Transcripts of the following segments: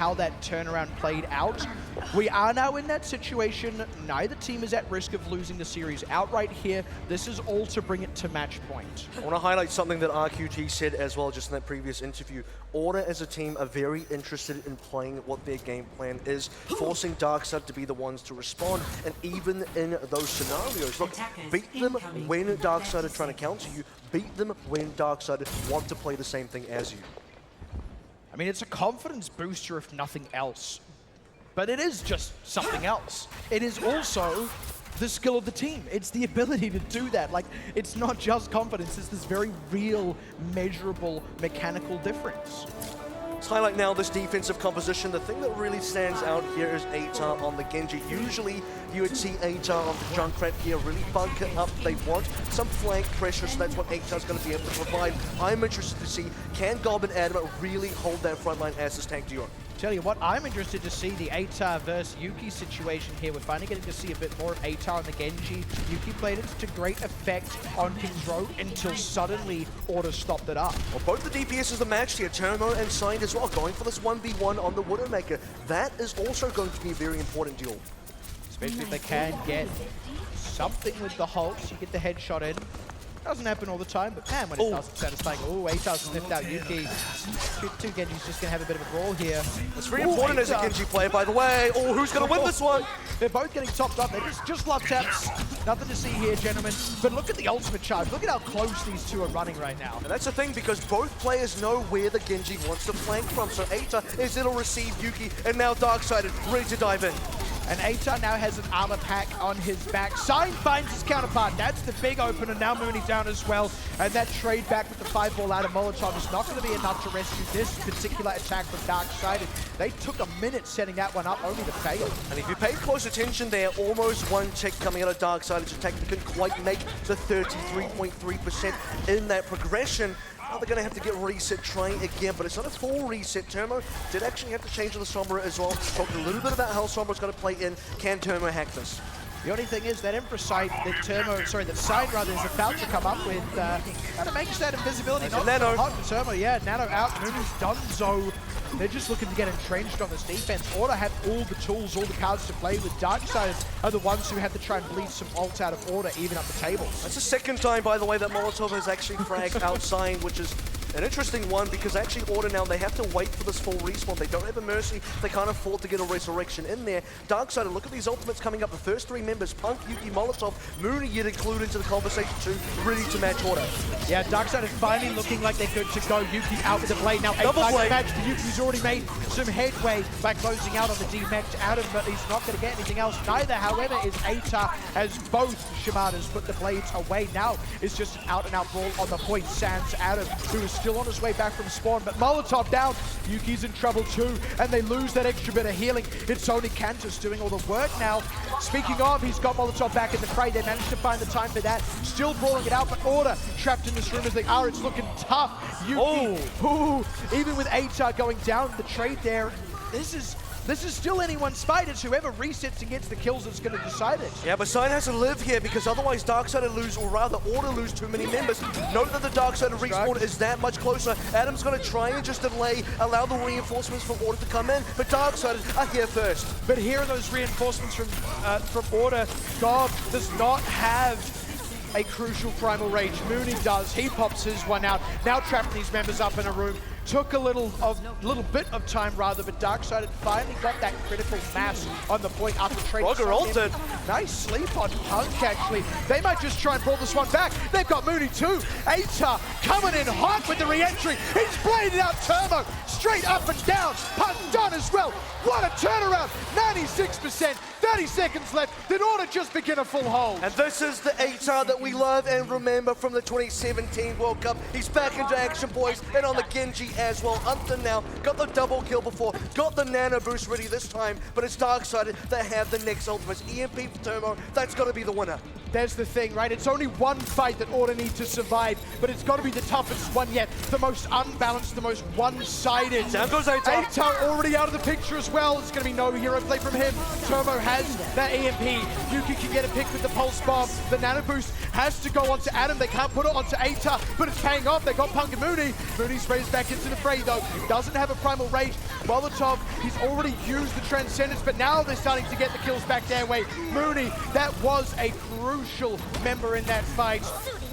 how that turnaround played out. We are now in that situation. Neither team is at risk of losing the series outright here. This is all to bring it to match point. I want to highlight something that RQT said as well just in that previous interview. Order as a team are very interested in playing what their game plan is, forcing Darkside to be the ones to respond, and even in those scenarios, look, beat them when Darkside are trying to counter you, beat them when Darkside want to play the same thing as you. I mean, it's a confidence booster if nothing else, but it is just something else. It is also the skill of the team. It's the ability to do that. Like, it's not just confidence, it's this very real, measurable, mechanical difference. Let's highlight now this defensive composition. The thing that really stands out here is ATAR on the Genji. Usually you would see ATAR on the Junkrat here really bunker up. They want some flank pressure, so that's what ATAR's going to be able to provide. I'm interested to see, can Gob and Adam really hold that front line as this tank duo? Tell you what, I'm interested to see the ATAR versus Yuki situation here. We're finally getting to see a bit more of ATAR on the Genji. Yuki played it to great effect on King's Road until suddenly Order stopped it up. Well, both the DPSs are matched here, Turmo and Signed as well, going for this 1v1 on the Widowmaker. That is also going to be a very important duel. Especially if they can get something with the Hulks, you get the headshot in. Doesn't happen all the time, but man, when it does, it's satisfying. Oh, ATAR sniffed out Yuki. Two Genji's just going to have a bit of a brawl here. It's very important as a Genji player, by the way. Oh, who's going to win this one? They're both getting topped up. They're just love taps. Nothing to see here, gentlemen. But look at the ultimate charge. Look at how close these two are running right now. And that's the thing, because both players know where the Genji wants to flank from. So ATAR is it'll receive Yuki, and now Darksided, ready to dive in. And ATAR now has an armor pack on his back. Sign finds his counterpart. That's the big opener. Now Mooney down as well. And that trade back with the 5-ball out of Molotov is not going to be enough to rescue this particular attack from Darksided. They took a minute setting that one up, only to fail. And if you paid close attention there, almost one tick coming out of Darkside's attack. They couldn't quite make the 33.3% in that progression. Now they're going to have to get reset, trying again, but it's not a full reset. Turmo did actually have to change the Sombra as well. Talked a little bit about how Sombra's going to play in. Can Turmo hack this? The only thing is that Empress sight that Sign rather is about to come up with kind of makes that invisibility not Nano. So hot for Turmo. Yeah, Nano out, Mooney's donezo. They're just looking to get entrenched on this defense. Order have all the tools, all the cards to play with. Darksiders are the ones who have to try and bleed some ult out of Order, even up the tables. That's the second time, by the way, that Molotov has actually fragged out Sign, which is an interesting one, because actually Order now, they have to wait for this full respawn. They don't have a Mercy. They can't afford to get a Resurrection in there. Darksided, look at these ultimates coming up. The first three members, Punk, Yuki, Molotov, Mooney yet included into the conversation too, ready to match Order. Yeah, Darksided finally looking like they're good to go. Yuki out with the blade. Now, double blade match for Yuki's already made some headway by closing out on the D-Mech Adam, but he's not going to get anything else. Neither, however, is ATAR, as both Shimadas put the blades away. Now it's just an out-and-out brawl on the point. Sans Adam, who is still on his way back from spawn, but Molotov down. Yuki's in trouble too, and they lose that extra bit of healing. It's only Cantus doing all the work now. Speaking of, he's got Molotov back in the fray. They managed to find the time for that. Still brawling it out, but Order trapped in this room as they are. It's looking tough. Yuki, even with ATAR going down, the trade there, this is still anyone's fight. It's whoever resets and gets the kills that's going to decide it. Yeah, but Sign has to live here, because otherwise Darksided lose, or rather Order lose too many members. Note that the Darksided respawn is that much closer. Adam's going to try and just delay, allow the reinforcements from Order to come in, but Darksided are here first. But here are those reinforcements from Order. Gob does not have a crucial primal rage. Mooney does. He pops his one out. Now trapping these members up in a room. Took a little bit of time rather, but Darksided finally got that critical mass on the point after trading. Roger ulted. Nice sleep on Punk, actually. They might just try and pull this one back. They've got Mooney too. ATAR coming in hot with the re-entry. He's bladed out Turbo. Straight up and down. Punk done as well. What a turnaround. 96%. 30 seconds left. Did Order just begin a full hold? And this is the ATAR that we love and remember from the 2017 World Cup. He's back into action, boys, and on the Genji as well. Until now, got the double kill before, got the nano boost ready this time, but it's Darksided that have the next ultimates. EMP for Turmo, that's got to be the winner. there's the thing, right? It's only one fight that Order need to survive, but it's got to be the toughest one yet. The most unbalanced, the most one-sided. Down goes AVRL. AVRL already out of the picture as well. It's going to be no hero play from him. Turbo has that EMP. Yuki can get a pick with the Pulse Bomb. The Nano Boost has to go onto Adam. They can't put it onto AVRL, but it's paying off. They got Punk and Mooney. Mooney sprays back into the fray, though. Doesn't have a Primal Rage. Molotov, he's already used the Transcendence, but now they're starting to get the kills back their way. Mooney, that was a crucial member in that fight.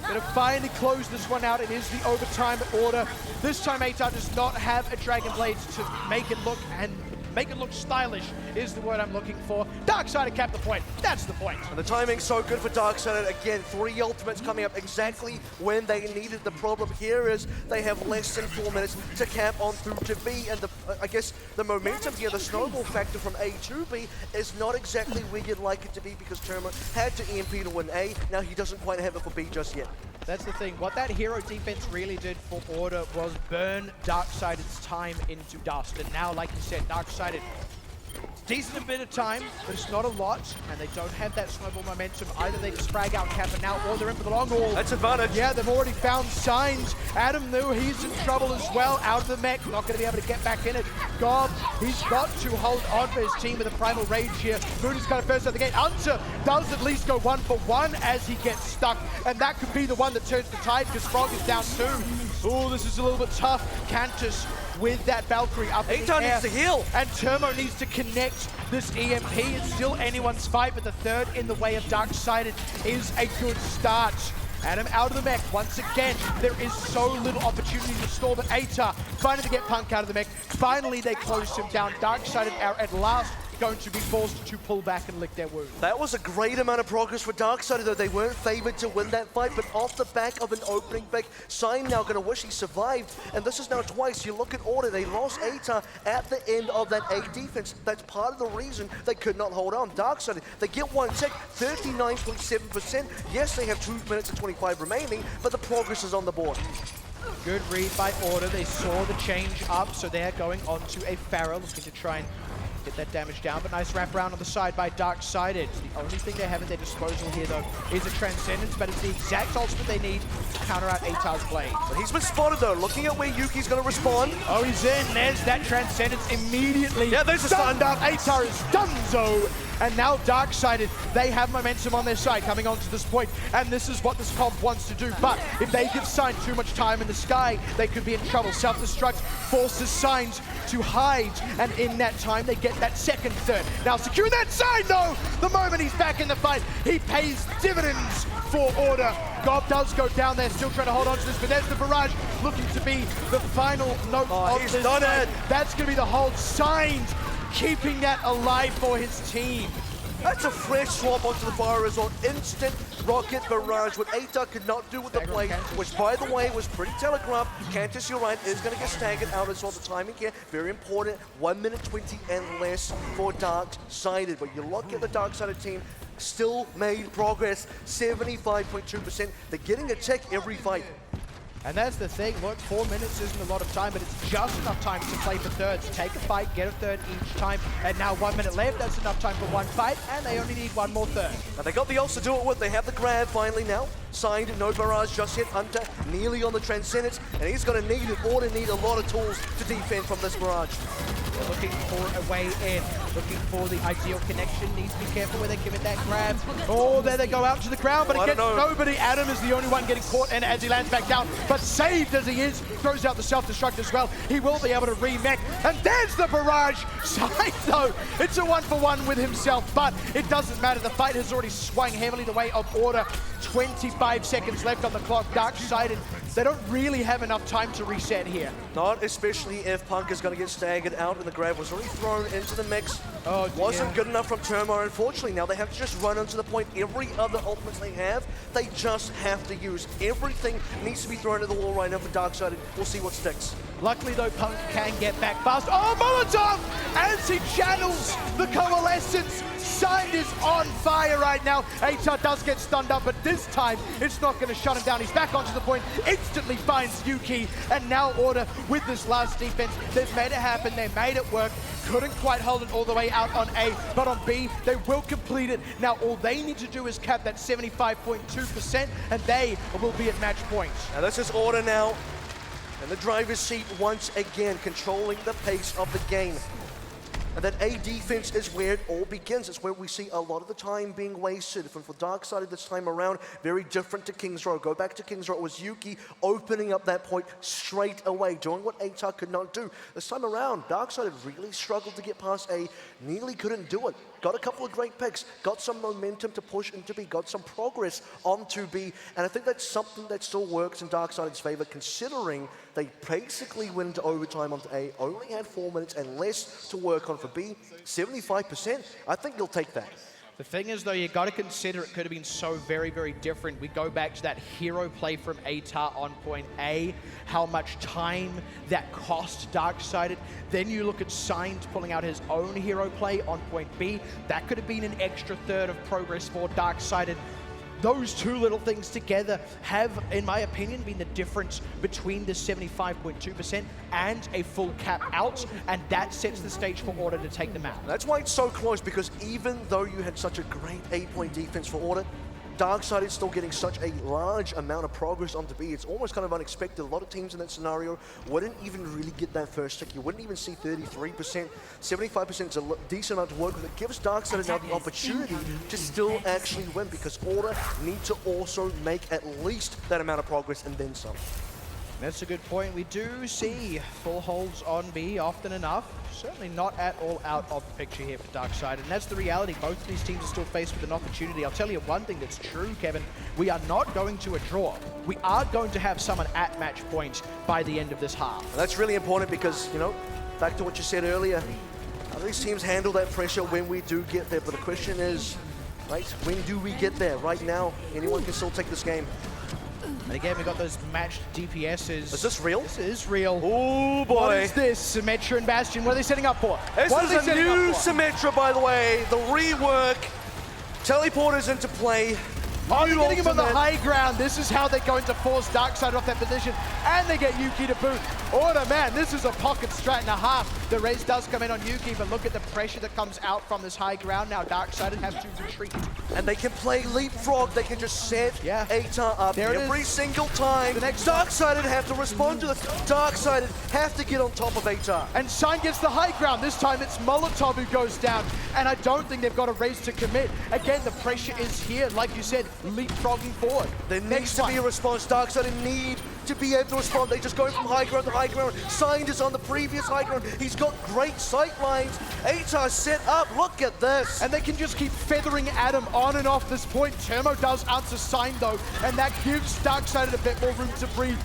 Gonna finally close this one out. It is the overtime Order. This time AVRL does not have a Dragon Blade to make it look stylish is the word I'm looking for. Darksider capped the point. That's the point. And the timing's so good for Darksider. Again, 3 ultimates coming up exactly when they needed. The problem here is they have less than 4 minutes to cap on through to B, and I guess the momentum here, the snowball factor from A to B is not exactly where you'd like it to be, because Terma had to EMP to win A. Now he doesn't quite have it for B just yet. That's the thing. What that hero defense really did for Order was burn Darksider's time into dust. And now, like you said, Darksider, decent bit of time, but it's not a lot, and they don't have that snowball momentum. Either they just frag out Kappa now, or they're in for the long haul. That's advantage. Yeah, they've already found signs. Adam knew he's in trouble as well, out of the mech, not going to be able to get back in it. Gob, he's got to hold on for his team with a Primal Rage here. Mooney's got to first out the gate. Hunter does at least go 1 for 1 as he gets stuck, and that could be the one that turns the tide, because Frog is down 2. Oh, this is a little bit tough. Cantus with that Valkyrie up in the air. needs to heal. And Turbo needs to connect this EMP. It's still anyone's fight, but the third in the way of Darksider is a good start. Adam out of the mech once again. There is so little opportunity to stall, but AVRL finally to get Punk out of the mech. Finally, they closed him down. Darksider are at last going to be forced to pull back and lick their wounds. That was a great amount of progress for Darksider, though. They weren't favored to win that fight, but off the back of an opening pick, Sign now going to wish he survived, and this is now twice. You look at Order, they lost AVRL at the end of that A defense. That's part of the reason they could not hold on. Darksider, they get one tick, 39.7%. Yes, they have 2 minutes and 25 remaining, but the progress is on the board. Good read by Order. They saw the change up, so they're going on to a Pharaoh, looking to try and get that damage down, but nice wrap around on the side by Darksider. The only thing they have at their disposal here, though, is a Transcendence, but it's the exact ultimate they need to counter out AVRL's Blade. But he's been spotted, though. Looking at where Yuki's going to respond. Oh, he's in. There's that Transcendence immediately. Yeah, there's a stunned up. AVRL is donezo. And now Darksider, they have momentum on their side coming on to this point, and this is what this comp wants to do. But if they give Sign too much time in the sky, they could be in trouble. Self-destruct forces Signs to hide, and in that time, they get that second third. Now secure that Sign, though! The moment he's back in the fight, he pays dividends for Order. Gob does go down there, still trying to hold on to this, but there's the barrage looking to be the final note of he's this done fight. it. That's going to be the hold. Signs keeping that alive for his team. That's a fresh swap onto the bar as well. Instant rocket barrage, what AVRL could not do with the plate, which, by the way, was pretty telegraphed. Cantus, you're right, is going to get staggered out as well. The timing here, very important. 1 minute 20 and less for Darksider. But you look at the Darksider team, still made progress, 75.2%. They're getting a tick every fight. And that's the thing, look, 4 minutes isn't a lot of time, but it's just enough time to play for thirds. Take a fight, get a third each time, and now 1 minute left, that's enough time for one fight, and they only need one more third. And they got the ults to do it with, they have the grab finally now. Signed, no barrage just yet. Hunter nearly on the Transcendence, and he's going to need it. Order need a lot of tools to defend from this barrage. They're looking for a way in, looking for the ideal connection. Needs to be careful where they give it that grab. Oh, there they go out to the ground, but it gets nobody. Adam is the only one getting caught, and as he lands back down, but saved as he is, throws out the self-destruct as well. He will be able to remech, and there's the barrage. Side though, it's a 1 for 1 with himself, but it doesn't matter. The fight has already swung heavily the way of Order. 25 seconds left on the clock. Darksider, they don't really have enough time to reset here. Not especially if Punk is going to get staggered out, and the grab was already thrown into the mix. Oh, wasn't good enough from Turmo, unfortunately. Now they have to just run onto the point. Every other ultimates they have, they just have to use. Everything needs to be thrown at the wall right now for Darksider. We'll see what sticks. Luckily though, Punk can get back fast. Oh, Molotov! As he channels the Coalescence, Signed is on fire right now. ATAR does get stunned up, but this time it's not going to shut him down. He's back onto the point, instantly finds Yuki, and now Order with this last defense. They've made it happen, they made it work. Couldn't quite hold it all the way out on A, but on B, they will complete it. Now, all they need to do is cap that 75.2%, and they will be at match point. Now this is Order now, in the driver's seat once again, controlling the pace of the game. And that A defense is where it all begins. It's where we see a lot of the time being wasted. And for Darksided this time around, very different to Kings Row. Go back to Kings Row, it was Yuki opening up that point straight away, doing what ATAR could not do. This time around, Darksided really struggled to get past A, nearly couldn't do it. Got a couple of great picks, got some momentum to push into B, got some progress onto B, and I think that's something that still works in Darkside's favor, considering they basically went into overtime onto A, only had 4 minutes and less to work on for B. 75%, I think you'll take that. The thing is, though, you got to consider it could have been so very, very different. We go back to that hero play from ATAR on point A, how much time that cost Darksided. Then you look at Signs pulling out his own hero play on point B. That could have been an extra third of progress for Darksided. Those two little things together have, in my opinion, been the difference between the 75.2% and a full cap out, and that sets the stage for Order to take them out. That's why it's so close, because even though you had such a great 8-point defense for Order, Darkseid is still getting such a large amount of progress onto B. It's almost kind of unexpected. A lot of teams in that scenario wouldn't even really get that first tick. You wouldn't even see 33%. 75% is a decent amount to work with. It gives Darkseid now the opportunity to still actually win, because Order need to also make at least that amount of progress and then some. That's a good point. We do see full holds on B often enough. Certainly not at all out of the picture here for Darkseid, and that's the reality. Both of these teams are still faced with an opportunity. I'll tell you one thing that's true, Kevin. We are not going to a draw. We are going to have someone at match point by the end of this half. And that's really important because, you know, back to what you said earlier, how these teams handle that pressure when we do get there. But the question is, right, when do we get there? Right now, anyone can still take this game. And again, we got those matched DPSs. Is this real? This is real. Oh boy. What is this? Symmetra and Bastion, what are they setting up for? This is a new Symmetra, by the way. The rework. Teleporters into play. Oh, they're getting him on the high ground. This is how they're going to force Darkseid off that position. And they get Yuki to boot. Order, man, this is a pocket strat and a half. The raise does come in on Yuki, but look at the pressure that comes out from this high ground. Now Darkseid has to retreat. And they can play leapfrog. They can just set ATAR up every single time. The next Darkseid have to respond to this. Darkseid have to get on top of ATAR. And Sign gets the high ground. This time it's Molotov who goes down. And I don't think they've got a raise to commit. Again, the pressure is here. Like you said, leapfrogging forward. There needs to be a response. Darkseid need to be able to respond. They just go from high ground to high ground. Signed is on the previous high ground. He's got great sight lines. ATAR set up. Look at this. And they can just keep feathering at him on and off this point. Termo does answer Sign though, and that gives Darkseid a bit more room to breathe.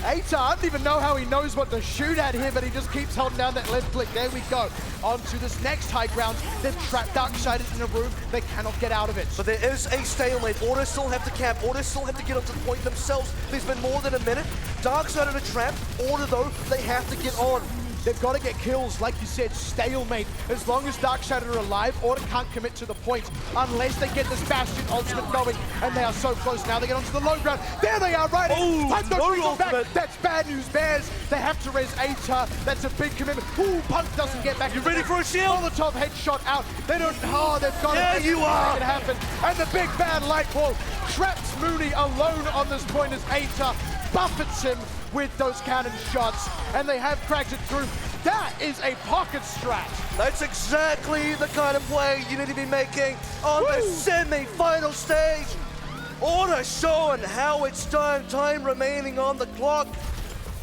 ATAR, I don't even know how he knows what to shoot at here, but he just keeps holding down that left click. There we go. On to this next high ground. They've trapped Darkseid in a room. They cannot get out of it. But there is a stalemate. Order still have to cap. Order still have to get onto the point themselves. There's been more than a minute. Darkseid in a trap. Order, though, they have to get on. They've got to get kills, like you said, stalemate. As long as Darkseid are alive, Order can't commit to the point unless they get this Bastion ultimate going, and they are so close. Now they get onto the low ground. There they are, right? No back. That's bad news, Bears. They have to raise ATAR. That's a big commitment. Ooh, Punk doesn't get back. You ready for a shield? Molotov headshot out. They don't, they've got it. You are. Make it happen. And the big bad light wall traps Mooney alone on this point as ATAR buffets him with those cannon shots, and they have cracked it through. That is a pocket strat. That's exactly the kind of play you need to be making on the semi-final stage. Order showing how it's done. Time remaining on the clock.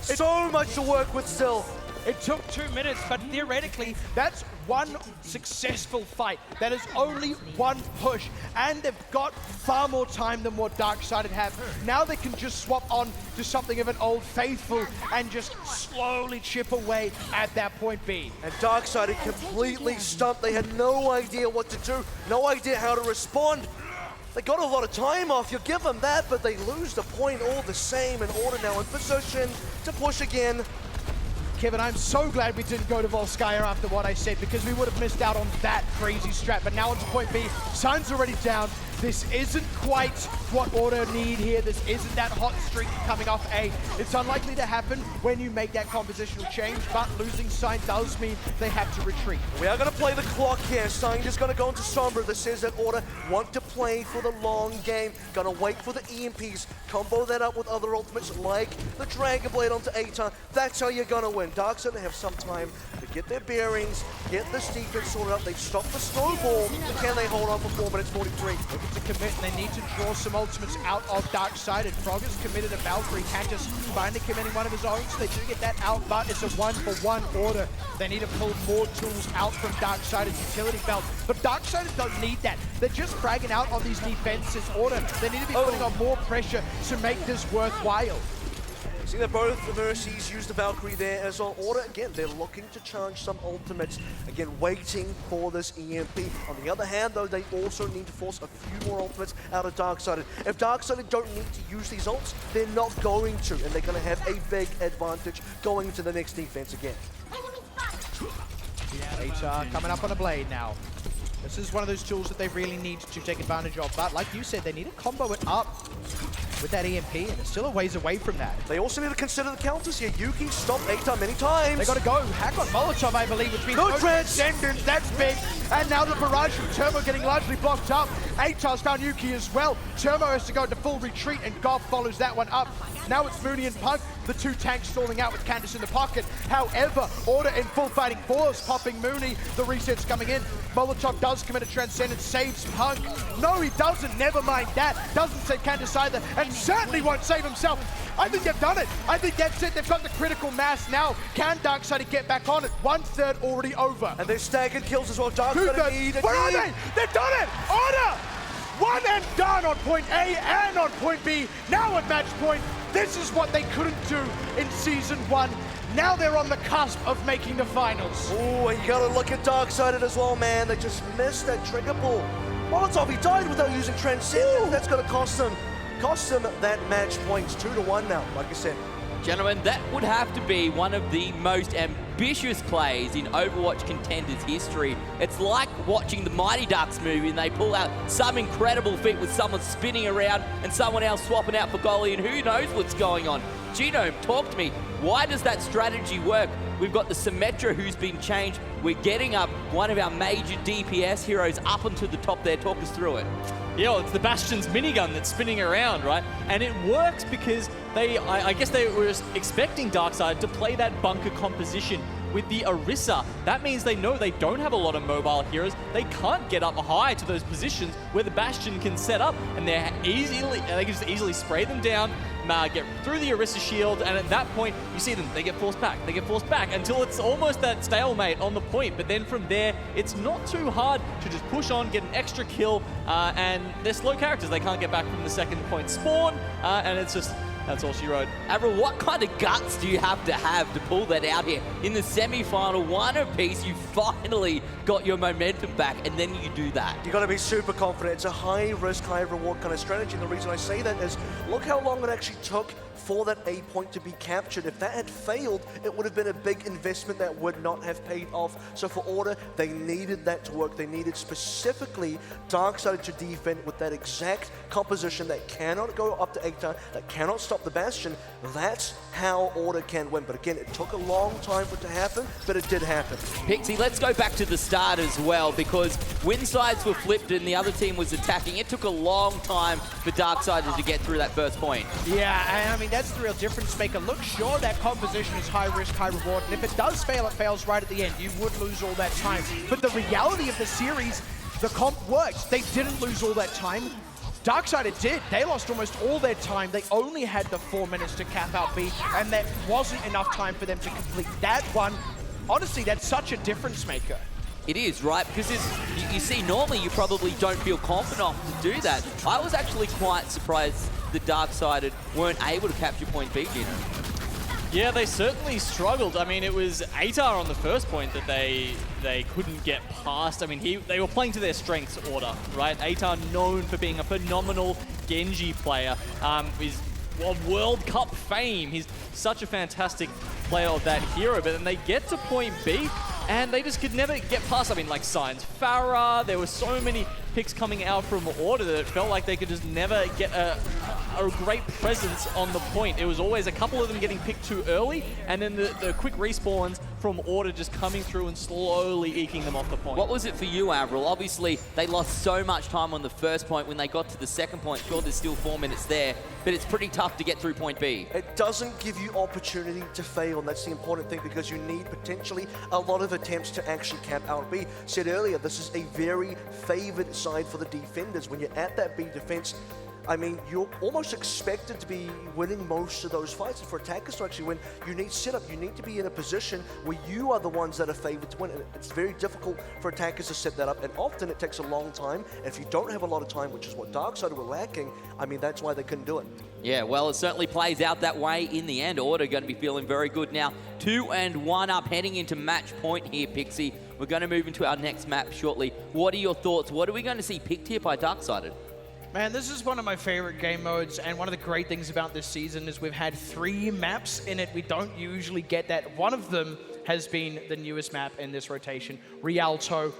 So much to work with still. It took 2 minutes, but theoretically, that's one successful fight. That is only one push, and they've got far more time than what Darkseid have. Now they can just swap on to something of an old faithful and just slowly chip away at that point B. And Darkseid completely stumped. They had no idea what to do, no idea how to respond. They got a lot of time off, you give them that, but they lose the point all the same, and Order now in position to push again. Kevin, I'm so glad we didn't go to Volskaya after what I said, because we would have missed out on that crazy strat. But now onto point B, Sun's already down. This isn't quite what Order need here. This isn't that hot streak coming off A. It's unlikely to happen when you make that compositional change, but losing Sign does mean they have to retreat. We are going to play the clock here. Sign is going to go into Sombra. That says that Order want to play for the long game. Going to wait for the EMPs, combo that up with other ultimates like the Dragon Blade onto ATAR. That's how you're going to win. Darkseid have some time to get their bearings, get this defense sorted out. They've stopped the snowball. Can they hold on for 4 minutes 43? To commit, and they need to draw some ultimates out of Darkseid. And Frog has committed a Valkyrie, can't just finally committing one of his own, so they do get that out, but it's a 1-for-1 Order. They need to pull more tools out from Darkseid's utility belt, but Darkseid don't need that. They're just fragging out on these defenses. Order, they need to be putting on more pressure to make this worthwhile. See that both the Mercies use the Valkyrie there as well. Order, again, they're looking to charge some ultimates. Again, waiting for this EMP. On the other hand, though, they also need to force a few more ultimates out of Darkseid. If Darkseid don't need to use these ults, they're not going to, and they're going to have a big advantage going into the next defense again. ATAR coming up on a blade now. This is one of those tools that they really need to take advantage of, but like you said, they need to combo it up with that EMP, and it's still a ways away from that. They also need to consider the counters here. Yuki stopped ATAR many times. They got to go. Hack on Molotov, I believe, which means no Transcendence. That's big. And now the barrage from Turbo getting largely blocked up. ATAR's found Yuki as well. Turbo has to go into full retreat, and Goff follows that one up. Now it's Mooney and Punk, the two tanks stalling out with Candace in the pocket. However, Order in full fighting force, popping Mooney. The reset's coming in. Molotov does commit a Transcendence, saves Punk. No, he doesn't. Never mind that. Doesn't save Candace either, and certainly won't save himself. I think they've done it. I think that's it. They've got the critical mass now. Can Darkseid get back on it? 1/3 already over. And they've staggered kills as well. Darkseid need Where are they? They've done it! Order! One and done on point A and on point B. Now at match point. This is what they couldn't do in Season 1. Now they're on the cusp of making the finals. Oh, and you gotta look at Darkseid as well, man. They just missed that trigger pull. Molotov, he died without using Transcendence. That's gonna cost them that match points. 2-1 now, like I said. Gentlemen, that would have to be one of the most ambitious plays in Overwatch Contenders history. It's like watching the Mighty Ducks movie and they pull out some incredible feat with someone spinning around and someone else swapping out for goalie, and who knows what's going on. Genome, talk to me. Why does that strategy work? We've got the Symmetra who's been changed. We're getting up one of our major DPS heroes up onto the top there. Talk us through it. Yeah, well, it's the Bastion's minigun that's spinning around, right? And it works because I guess they were expecting Darkseid to play that bunker composition with the Orisa. That means they know they don't have a lot of mobile heroes. They can't get up high to those positions where the Bastion can set up, and they can just easily spray them down, get through the Orisa shield, and at that point, you see them, they get forced back until it's almost that stalemate on the point. But then from there, it's not too hard to just push on, get an extra kill, and they're slow characters. They can't get back from the second point spawn, and it's just, that's all she wrote. AVRL, what kind of guts do you have to pull that out here? In the semi-final, one apiece, you finally got your momentum back, and then you do that. You got to be super confident. It's a high-risk, high-reward kind of strategy, and the reason I say that is, look how long it actually took for that A point to be captured. If that had failed, it would have been a big investment that would not have paid off. So for Order, they needed that to work. They needed specifically Darkseid to defend with that exact composition that cannot go up to ATAR, that cannot stop the Bastion. That's how Order can win. But again, it took a long time for it to happen, but it did happen. Pixie, let's go back to the start as well, because win sides were flipped and the other team was attacking. It took a long time for Darkseid to get through that first point. Yeah, and I mean, that's the real difference maker. Look, sure, that composition is high risk, high reward, and if it does fail, it fails right at the end. You would lose all that time. But the reality of the series, the comp worked. They didn't lose all that time. Darkseid did. They lost almost all their time. They only had the 4 minutes to cap out B, and that wasn't enough time for them to complete that one. Honestly, that's such a difference maker. It is, right? Because you see, normally you probably don't feel confident enough to do that. I was actually quite surprised the Darkseid weren't able to capture point B, Gino. Yeah, they certainly struggled. I mean, it was ATAR on the first point that they couldn't get past. I mean, they were playing to their strengths, Order, right? ATAR, known for being a phenomenal Genji player, is of World Cup fame. He's such a fantastic player of that hero, but then they get to point B, and they just could never get past. I mean, like Signs Farah, there were so many picks coming out from Order that it felt like they could just never get a great presence on the point. It was always a couple of them getting picked too early, and then the quick respawns from Order just coming through and slowly eking them off the point. What was it for you, AVRL? Obviously, they lost so much time on the first point. When they got to the second point, sure, there's still 4 minutes there, but it's pretty tough to get through point B. It doesn't give you opportunity to fail, and that's the important thing, because you need potentially a lot of attempts to actually cap out B. Said earlier, this is a very favored side for the defenders. When you're at that B defense, I mean, you're almost expected to be winning most of those fights. And for attackers to actually win, you need setup. You need to be in a position where you are the ones that are favored to win. And it's very difficult for attackers to set that up. And often it takes a long time. And if you don't have a lot of time, which is what Darkseid were lacking, I mean, that's why they couldn't do it. Yeah, well, it certainly plays out that way in the end. Order going to be feeling very good now. 2-1 up, heading into match point here, Pixie. We're going to move into our next map shortly. What are your thoughts? What are we going to see picked here by Darkseid? Man, this is one of my favorite game modes, and one of the great things about this season is we've had 3 maps in it. We don't usually get that. One of them has been the newest map in this rotation, Rialto.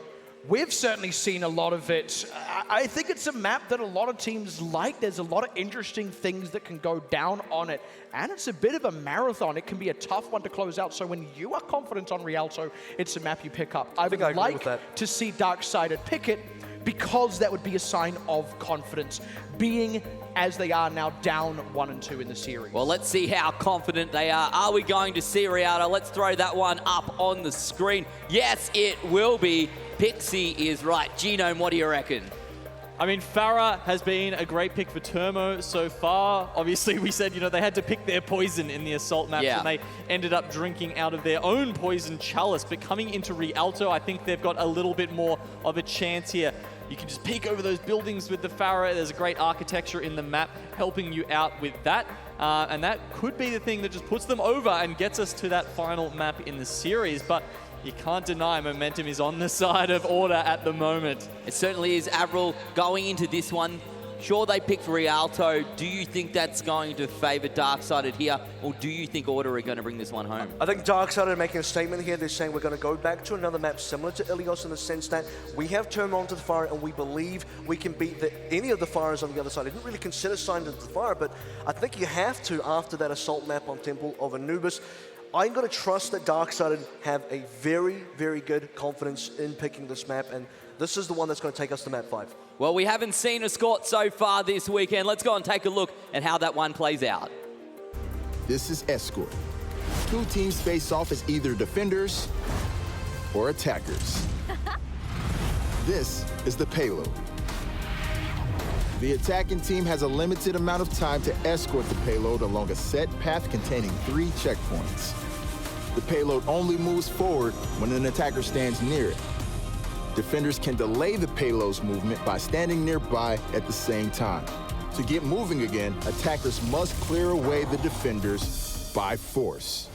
We've certainly seen a lot of it. I think it's a map that a lot of teams like. There's a lot of interesting things that can go down on it, and it's a bit of a marathon. It can be a tough one to close out, so when you are confident on Rialto, it's a map you pick up. I would like to see Darkseid pick it, because that would be a sign of confidence, being as they are now down 1 and 2 in the series. Well, let's see how confident they are. Are we going to see Rialto? Let's throw that one up on the screen. Yes, it will be. Pixie is right. Genome, what do you reckon? I mean, Farah has been a great pick for Termo so far. Obviously, we said, they had to pick their poison in the Assault maps, and they ended up drinking out of their own poison chalice. But coming into Rialto, I think they've got a little bit more of a chance here. You can just peek over those buildings with the Farah. There's a great architecture in the map helping you out with that. And that could be the thing that just puts them over and gets us to that final map in the series. But you can't deny momentum is on the side of Order at the moment. It certainly is. AVRL going into this one. Sure, they picked Rialto. Do you think that's going to favour Darkseid here, or do you think Order are going to bring this one home? I think Darkseid are making a statement here. They're saying we're going to go back to another map similar to Ilios in the sense that we have turned on to the Fire, and we believe we can beat any of the Fires on the other side. I didn't really consider signing to the Fire, but I think you have to after that Assault map on Temple of Anubis. I'm going to trust that Darkseid have a very, very good confidence in picking this map, and this is the one that's going to take us to map 5. Well, we haven't seen a squat so far this weekend. Let's go and take a look at how that one plays out. This is Escort. 2 teams face off as either defenders or attackers. This is the payload. The attacking team has a limited amount of time to escort the payload along a set path containing 3 checkpoints. The payload only moves forward when an attacker stands near it. Defenders can delay the payload's movement by standing nearby at the same time. To get moving again, attackers must clear away the defenders by force.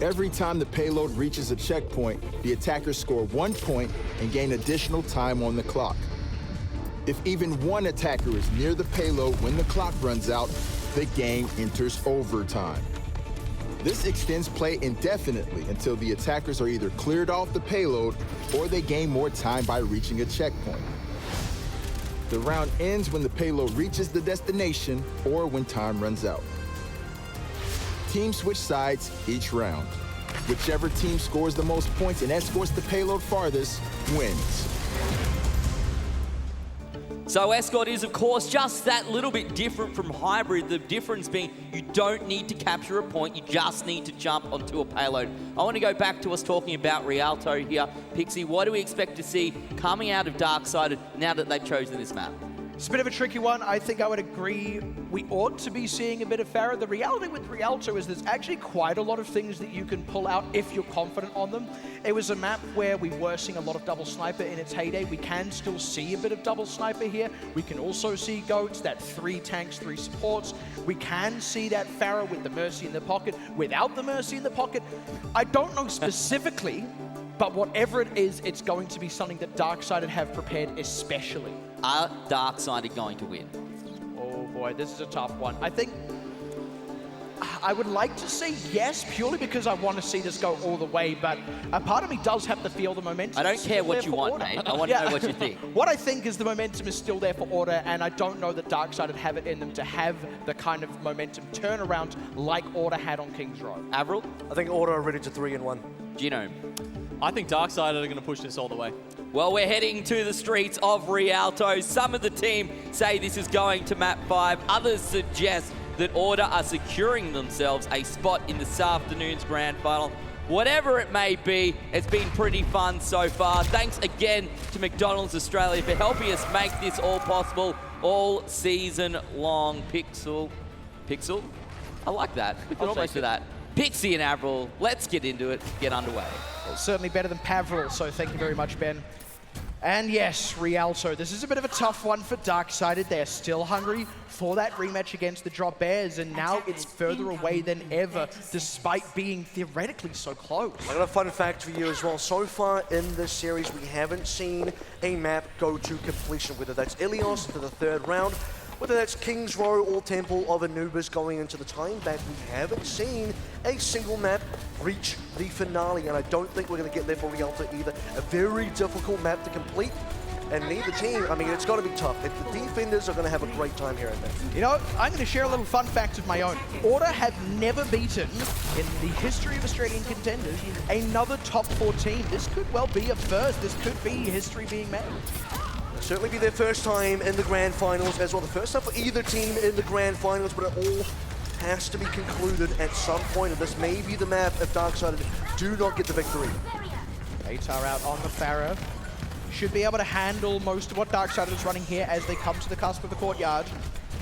Every time the payload reaches a checkpoint, the attackers score 1 point and gain additional time on the clock. If even one attacker is near the payload when the clock runs out, the game enters overtime. This extends play indefinitely until the attackers are either cleared off the payload or they gain more time by reaching a checkpoint. The round ends when the payload reaches the destination or when time runs out. Teams switch sides each round. Whichever team scores the most points and escorts the payload farthest wins. So Escort is, of course, just that little bit different from Hybrid. The difference being you don't need to capture a point, you just need to jump onto a payload. I want to go back to us talking about Rialto here. Pixie, what do we expect to see coming out of Darkseid now that they've chosen this map? It's a bit of a tricky one. I think I would agree we ought to be seeing a bit of Farah. The reality with Rialto is there's actually quite a lot of things that you can pull out if you're confident on them. It was a map where we were seeing a lot of double sniper in its heyday. We can still see a bit of double sniper here. We can also see goats, that 3 tanks, 3 supports. We can see that Farah with the Mercy in the pocket. Without the Mercy in the pocket, I don't know specifically, but whatever it is, it's going to be something that Darkseid have prepared especially. Are Darkseid going to win? Oh boy, this is a tough one. I think I would like to say yes, purely because I want to see this go all the way, but a part of me does have to feel the momentum. I don't care what there you for want, Order. mate. I want to know what you think. What I think is the momentum is still there for Order, and I don't know that Darksided have it in them to have the kind of momentum turnaround like Order had on Kings Row. Avril? I think Order are ready to 3-1. Genome? I think Darksided are going to push this all the way. Well, we're heading to the streets of Rialto. Some of the team say this is going to map 5. Others suggest that Order are securing themselves a spot in this afternoon's grand final. Whatever it may be, it's been pretty fun so far. Thanks again to McDonald's Australia for helping us make this all possible all season long. Pixel? I like that. We could almost do that. Pixie and Avril, let's get into it, get underway. Well, certainly better than Pavril, so thank you very much, Ben. And yes, Rialto, this is a bit of a tough one for Darksided. They're still hungry for that rematch against the Drop Bears, and now it's further away than ever, despite being theoretically so close. I got a fun fact for you as well. So far in this series, we haven't seen a map go to completion, whether that's Ilios to the 3rd round, whether that's Kings Row or Temple of Anubis going into the time back. We haven't seen a single map reach the finale, and I don't think we're going to get there for Rialto either. A very difficult map to complete, and neither team, I mean, it's going to be tough. If the defenders are going to have a great time here at that. You know, I'm going to share a little fun fact of my own. Order have never beaten, in the history of Australian Contenders, another top 4 team. This could well be a first. This could be history being made. Certainly be their first time in the grand finals as well. The first time for either team in the grand finals, but it all has to be concluded at some point, and this may be the map if Darksided do not get the victory. ATAR out on the Pharaoh. Should be able to handle most of what Darksided is running here as they come to the cusp of the courtyard.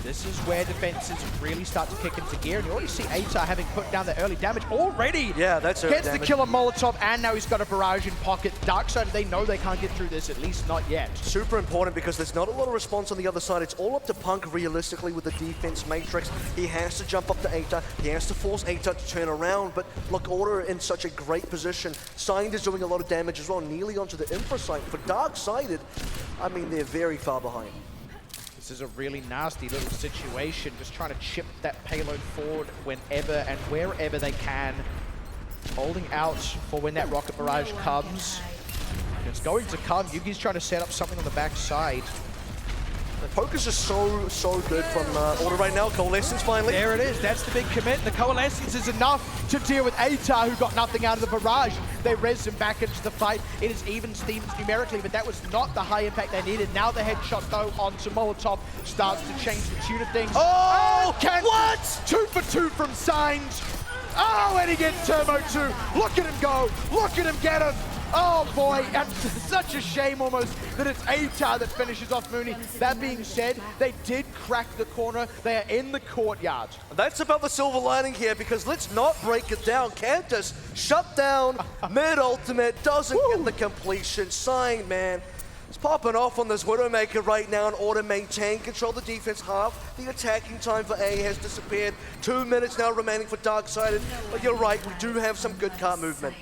This is where defenses really start to kick into gear, and you already see ATAR having put down the early damage already. Yeah, that's early Gets damage. the killer Molotov, and now he's got a barrage in pocket. Darksided, they know they can't get through this, at least not yet. Super important because there's not a lot of response on the other side. It's all up to Punk realistically with the defense matrix. He has to jump up to ATAR. He has to force ATAR to turn around, but look, Order in such a great position. Signed is doing a lot of damage as well, nearly onto the infra site. For Darksided, I mean, they're very far behind. This is a really nasty little situation, just trying to chip that payload forward whenever and wherever they can. Holding out for when that rocket barrage comes. It's going to come. Yugi's trying to set up something on the back side. The focus is so good from Order right now. Coalescence finally. There it is. That's the big commit. The Coalescence is enough to deal with ATAR, who got nothing out of the barrage. They res him back into the fight. It is even Stevens numerically, but that was not the high impact they needed. Now the headshot, though, onto Molotov starts to change the tune of things. Oh, what? 2 for 2 from Signed. Oh, and he gets Turbo 2. Look at him go. Look at him get him. Oh boy, and such a shame almost that it's ATAR that finishes off Mooney. That being said, they did crack the corner. They are in the courtyard. That's about the silver lining here, because let's not break it down. Cantus shut down mid-ultimate, doesn't get the completion. Signed, man. It's popping off on this Widowmaker right now, and Order maintain control of the defense half. The attacking time for A has disappeared. 2 minutes now remaining for Darksided. But you're right, we do have some good cart movement.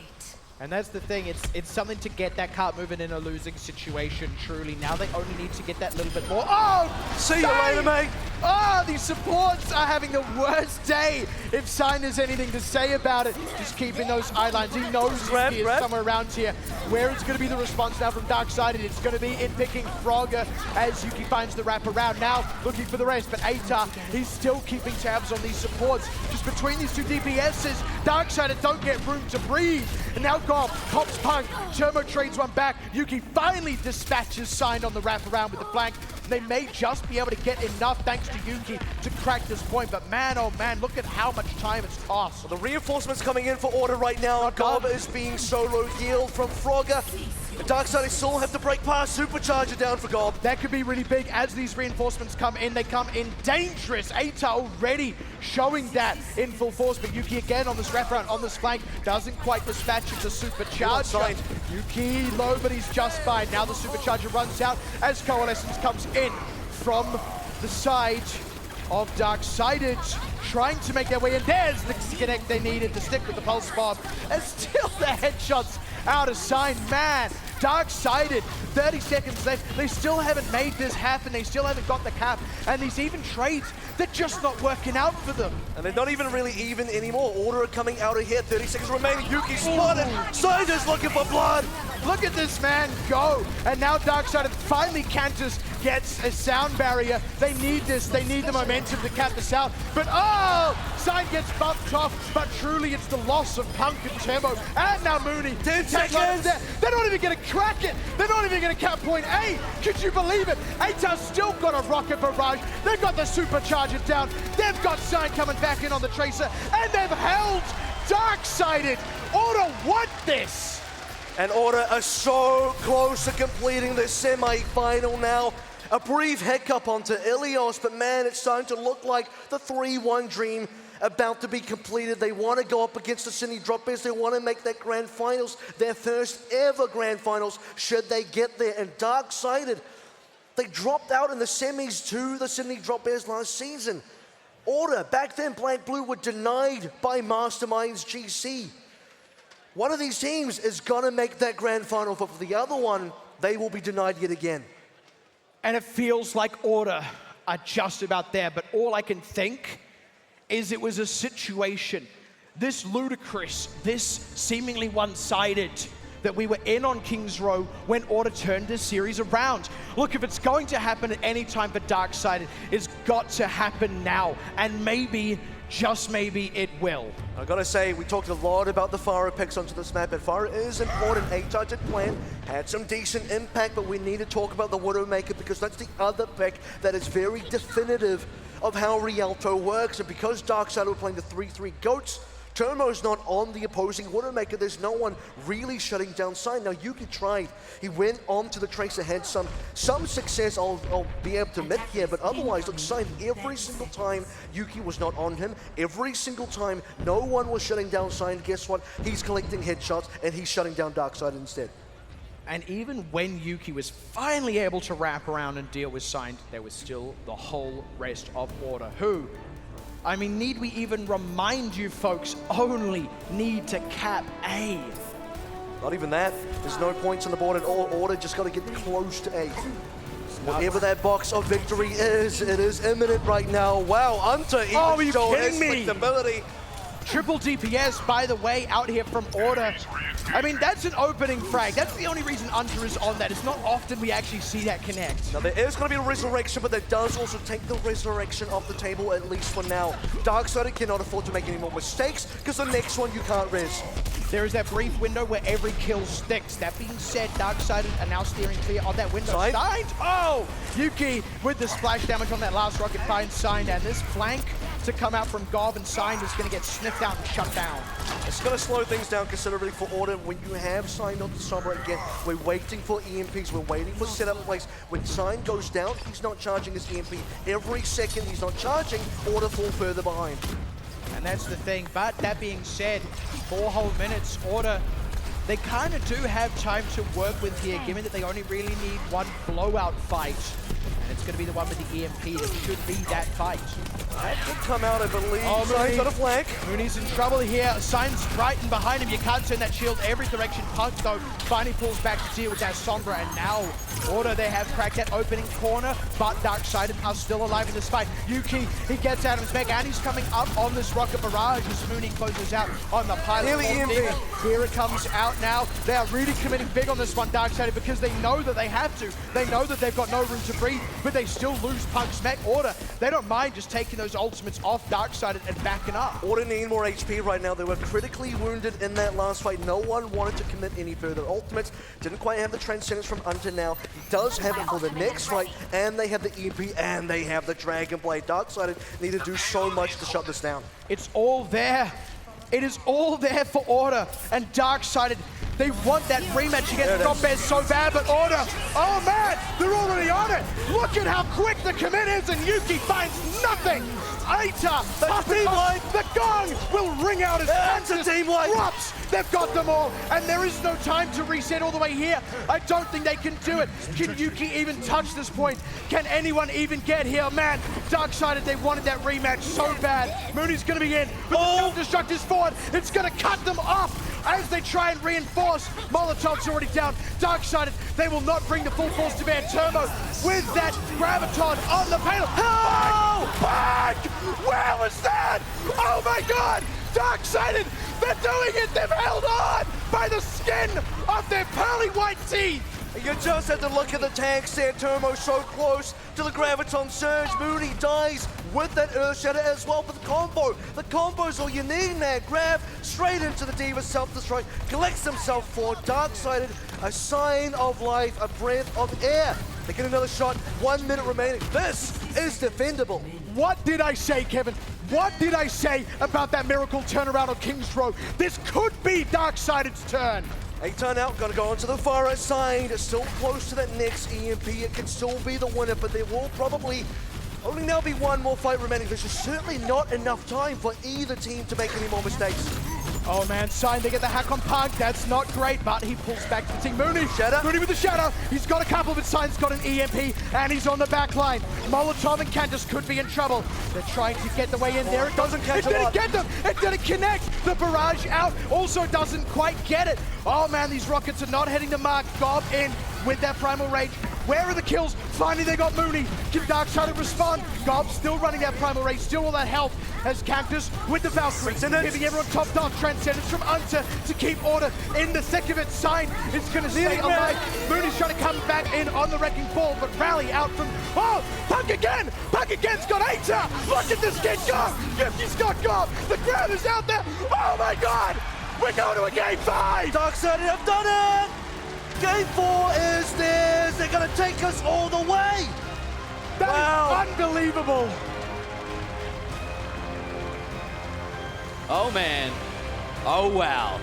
And that's the thing, it's something to get that cart moving in a losing situation, truly. Now they only need to get that little bit more. Oh! See you later, mate. Oh, these supports are having the worst day, if Sign has anything to say about it. Just keeping those eye lines. He knows he is somewhere around here. Where is going to be the response now from Darksided? It's going to be in picking Frogger as Yuki finds the wraparound. Now looking for the rest, but ATAR, he's still keeping tabs on these supports. Just between these two DPSs, Darksided don't get room to breathe. And now Gob pops Punk, Turbo trades one back. Yuki finally dispatches Signed on the wraparound with the flank. They may just be able to get enough, thanks to Yuki, to crack this point. But man, oh man, look at how much time it's cost. Well, the reinforcements coming in for Order right now. Gob is being solo healed from Frogger. Darksided still have to break past. Supercharger down for Gob. That could be really big as these reinforcements come in. They come in dangerous. ATAR already showing that in full force, but Yuki again on this wraparound, on this flank, doesn't quite dispatch it to Supercharger. Yuki low, but he's just fine. Now the Supercharger runs out as Coalescence comes in from the side of Darksided, trying to make their way in. There's the connect they needed to stick with the pulse bomb, and still the headshots out of Sign. Man, Dark-sided, 30 seconds left. They still haven't made this happen. They still haven't got the cap. And these even trades, they're just not working out for them. And they're not even really even anymore. Order are coming out of here. 30 seconds remaining. Yuki spotted. Scientist looking for blood. Look at this man go. And now Dark-sided finally Cantus gets a sound barrier. They need this. They need the momentum to cap this out. But oh, Sign gets bumped off. But truly it's the loss of Punk and Tembo. And now Mooney. 10 seconds. They're not even going to crack it. They're not even going to cap point A. Could you believe it? ATA's still got a rocket barrage. They've got the supercharger down. They've got Sign coming back in on the Tracer. And they've held Dark-sided. Order want this. And Order are so close to completing the semi-final now. A brief hiccup onto Ilios, but man, it's starting to look like the 3-1 dream about to be completed. They want to go up against the Sydney Drop Bears. They want to make that grand finals, their first ever grand finals, should they get there. And Dark-sided, they dropped out in the semis to the Sydney Drop Bears last season. Order, back then, Blank Blue were denied by Masterminds GC. One of these teams is gonna make that grand final, but for the other one, they will be denied yet again. And it feels like Order are just about there, but all I can think is it was a situation this ludicrous, this seemingly one-sided, that we were in on Kings Row when Order turned this series around. Look, if it's going to happen at any time for Dark-sided, it's got to happen now, and maybe, just maybe, it will. I gotta say, we talked a lot about the Pharah picks onto this map, and Pharah is important. ATAR did plan, had some decent impact, but we need to talk about the Widowmaker because that's the other pick that is very definitive of how Rialto works. And because Dark-sided were playing the 3-3 Goats, Termo's not on the opposing Widowmaker. There's no one really shutting down Sign. Now, Yuki tried. He went on to the Tracer, had some success, I'll be able to admit here, but otherwise, look, Sign, every single time Yuki was not on him, every single time no one was shutting down Sign, guess what? He's collecting headshots, and he's shutting down Dark-sided instead. And even when Yuki was finally able to wrap around and deal with Sign, there was still the whole rest of Order, who, I mean, need we even remind you folks, only need to cap A. Not even that. There's no points on the board at all. Order just got to get close to A. Whatever that box of victory is, it is imminent right now. Wow, Unter even are you showed kidding me? respectability. Triple DPS, by the way, out here from Order. I mean, that's an opening frag. That's the only reason Unter is on that. It's not often we actually see that connect. Now, there is going to be a resurrection, but that does also take the resurrection off the table, at least for now. Dark-sided cannot afford to make any more mistakes, because the next one you can't res. There is that brief window where every kill sticks. That being said, Dark-sided are now steering clear on that window. Signed? Oh! Yuki with the splash damage on that last rocket finds Signed, and this flank to come out from Gov and Signed is going to get sniffed out and shut down. It's going to slow things down considerably for Order. When you have Signed on the Sombra again, we're waiting for EMPs, we're waiting for setup plays. When Signed goes down, he's not charging his EMP. Every second he's not charging, Order fall further behind. And that's the thing, but that being said, 4 whole minutes, Order, they kind of do have time to work with here, given that they only really need one blowout fight. And it's going to be the one with the EMP that should be that fight. That did come out, I believe. Oh, Sign's got a flank. Mooney's in trouble here. Sign's right in behind him. You can't turn that shield every direction. Punk, though, finally pulls back to deal with that Sombra. And now, Order, they have cracked that opening corner, but Dark-sided are still alive in this fight. Yuki, he gets Adam's back, and he's coming up on this rocket barrage as Mooney closes out on the pilot. Here it comes out now. They are really committing big on this one, Dark-sided, because they know that they have to. They know that they've got no room to breathe, but they still lose Punk's mech. Order, they don't mind just taking those ultimates off Dark-sided and backing up. Order need more HP right now. They were critically wounded in that last fight. No one wanted to commit any further ultimates. Didn't quite have the Transcendence from Unter now. He does have it for the next fight, and they have the EMP, and they have the Dragon Blade. Dark-sided need to do so much to shut this down. It's all there. It is all there for Order, and Dark-sided, they want that rematch against Drop Bears so bad, but Order, oh man, they're already on it. Look at how quick the commit is, and Yuki finds nothing. Aita, the gong will ring out as Kansas drops. They've got them all, and there is no time to reset all the way here. I don't think they can do it. Can Yuki even touch this point? Can anyone even get here? Man, Dark-sided, they wanted that rematch so bad. Mooney's going to be in, but the self-destruct is forward. It's going to cut them off. as they try and reinforce. Molotov's already down. Darksided, they will not bring the full force to bear. Turbo with that Graviton on the payload. Oh! Back! Where was that? Oh my god! Darksided, they're doing it! They've held on by the skin of their pearly white teeth! You just have to look at the tanks there. Turbo so close to the Graviton Surge. Mooney dies with that Earth Shatter as well for the combo. The combo's all you need now. Grab straight into the D.Va self-destruct, collects himself for Darksided, a sign of life, a breath of air. They get another shot, 1 minute remaining. This is defendable. What did I say, Kevin? What did I say about that miracle turnaround on Kings Row? This could be Darksided's turn. 8-turn out, gonna go onto the far right side. Still close to that next EMP. It can still be the winner, but there will probably only now be one more fight remaining. There's just certainly not enough time for either team to make any more mistakes. Oh man, Sign, they get the hack on Punk. That's not great, but he pulls back the team. Mooney, Shadow. Mooney with the Shadow. He's got a couple, but Sign's got an EMP, and he's on the back line. Molotov and Candace could be in trouble. They're trying to get the way in there. It doesn't catch. It didn't get them. It didn't connect. The barrage out also doesn't quite get it. Oh man, these rockets are not hitting the mark. Gob in with that Primal Rage. Where are the kills? Finally, they got Mooney. Can Darksided respond? Gob still running that Primal Rage, still all that health. As Cactus with the Valkyrie, giving everyone topped off. Transcendence from Unter to keep order in the thick of it. Sign is going to stay alive. Mooney's trying to come back in on the Wrecking Ball, but rally out from... Oh, Punk again! Punk again's got Aita! Look at this kid go! Gifty's got Gob! The grab is out there! Oh my god! We're going to a game 5! Darksided have done it! Game 4 is theirs! They're going to take us all the way! That is unbelievable! Oh man, oh wow,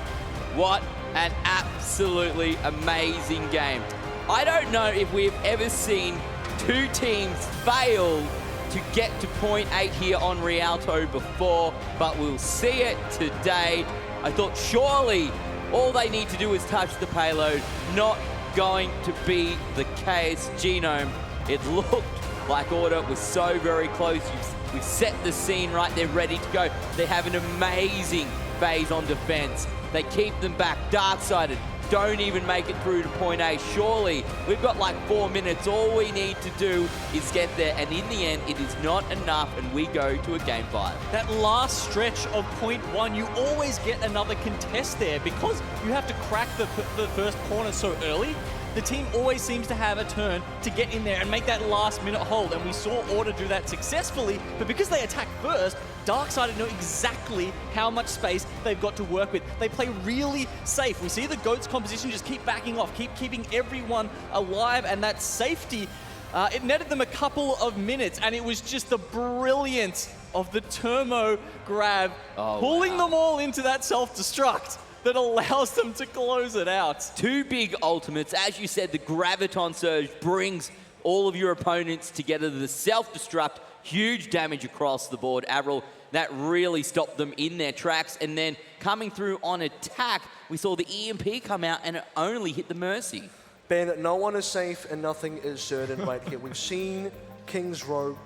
what an absolutely amazing game. I don't know if we've ever seen two teams fail to get to point 8 here on Rialto before, but we'll see it today. I thought surely all they need to do is touch the payload. Not going to be the case. Genome, it looked like Order was so very close. We've set the scene right, they're ready to go. They have an amazing phase on defense. They keep them back. Darksided don't even make it through to point A. Surely, we've got like 4 minutes. All we need to do is get there. And in the end, it is not enough, and we go to a game 5. That last stretch of point 1, you always get another contest there because you have to crack the first corner so early. The team always seems to have a turn to get in there and make that last minute hold, and we saw Order do that successfully, but because they attack first, Darksided know exactly how much space they've got to work with. They play really safe. We see the GOAT's composition just keep backing off, keep keeping everyone alive, and that safety, it netted them a couple of minutes, and it was just the brilliance of the Turbo grab, pulling them all into that self-destruct that allows them to close it out. 2 big ultimates. As you said, the Graviton Surge brings all of your opponents together. The self-destruct, huge damage across the board. AVRL, that really stopped them in their tracks. And then coming through on attack, we saw the EMP come out and it only hit the Mercy. Ben, no one is safe and nothing is certain right here. We've seen Kings Row.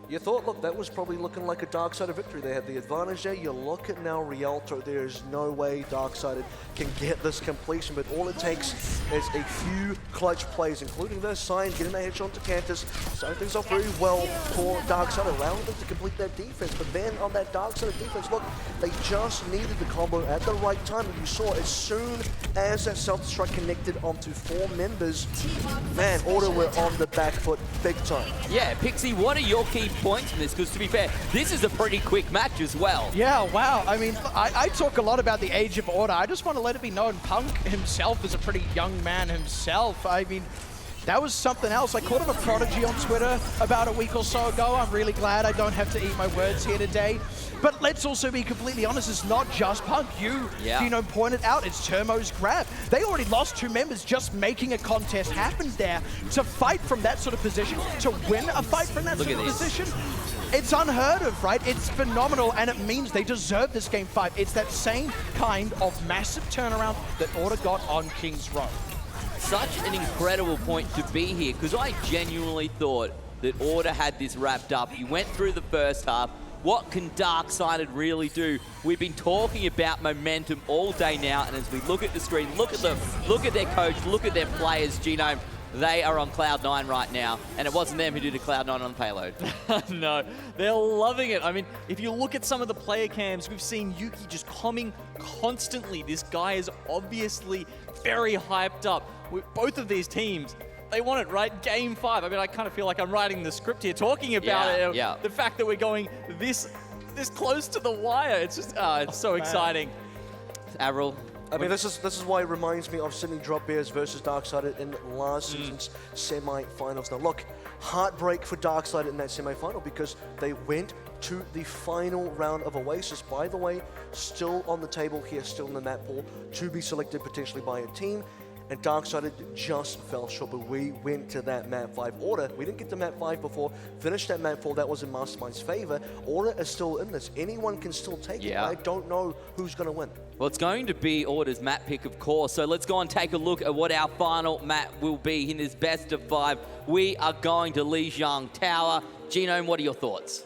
You thought, look, that was probably looking like a Darksided victory. They had the advantage there. You look at now Rialto. There is no way Darksided can get this completion, but all it takes is a few clutch plays, including their Sign, getting a headshot to Cantus, starting things off very well for Darksided, allowing them to complete their defense. But then on that Darksided defense, look, they just needed the combo at the right time. And you saw as soon as that self-destruct connected onto 4 members, man, Order were on the back foot big time. Yeah, Pixie, what are your key points in this? Because to be fair, this is a pretty quick match as well. Yeah, wow. I mean, I talk a lot about the age of Order. I just want to let it be known, Punk himself is a pretty young man himself. I mean, that was something else. I called him a prodigy on Twitter about a week or so ago. I'm really glad I don't have to eat my words here today. But let's also be completely honest, it's not just Punk. You know, pointed out it's Turbo's grab. They already lost 2 members just making a contest happen there. To fight from that sort of position, to win a fight from that sort of position, it's unheard of, right? It's phenomenal, and it means they deserve this game 5. It's that same kind of massive turnaround that Order got on Kings Row. Such an incredible point to be here, because I genuinely thought that Order had this wrapped up. You went through the first half, What can Darksided really do? We've been talking about momentum all day now, and as we look at the screen, look at them, look at their coach, look at their players, Genome. They are on Cloud9 right now, and it wasn't them who did a Cloud9 on the payload. No, they're loving it. I mean, if you look at some of the player cams, we've seen Yuki just coming constantly. This guy is obviously very hyped up. With both of these teams, they want it, right? Game 5. I mean, I kind of feel like I'm writing the script here, talking about it. Yeah. The fact that we're going this close to the wire. It's just, it's so exciting. AVRL. I mean, this is why it reminds me of Sydney Drop Bears versus Darksided in last season's semi-finals. Now look, heartbreak for Darksided in that semi-final because they went to the final round of Oasis. By the way, still on the table here, still in the map pool, to be selected potentially by a team. And Darksided just fell short, but we went to that map 5 order. We didn't get to map 5 before, finished that map 4, that was in Mastermind's favor. Order is still in this. Anyone can still take it. I don't know who's going to win. Well, it's going to be Order's map pick, of course. So let's go and take a look at what our final map will be in this best of 5. We are going to Lijiang Tower. Genome, what are your thoughts?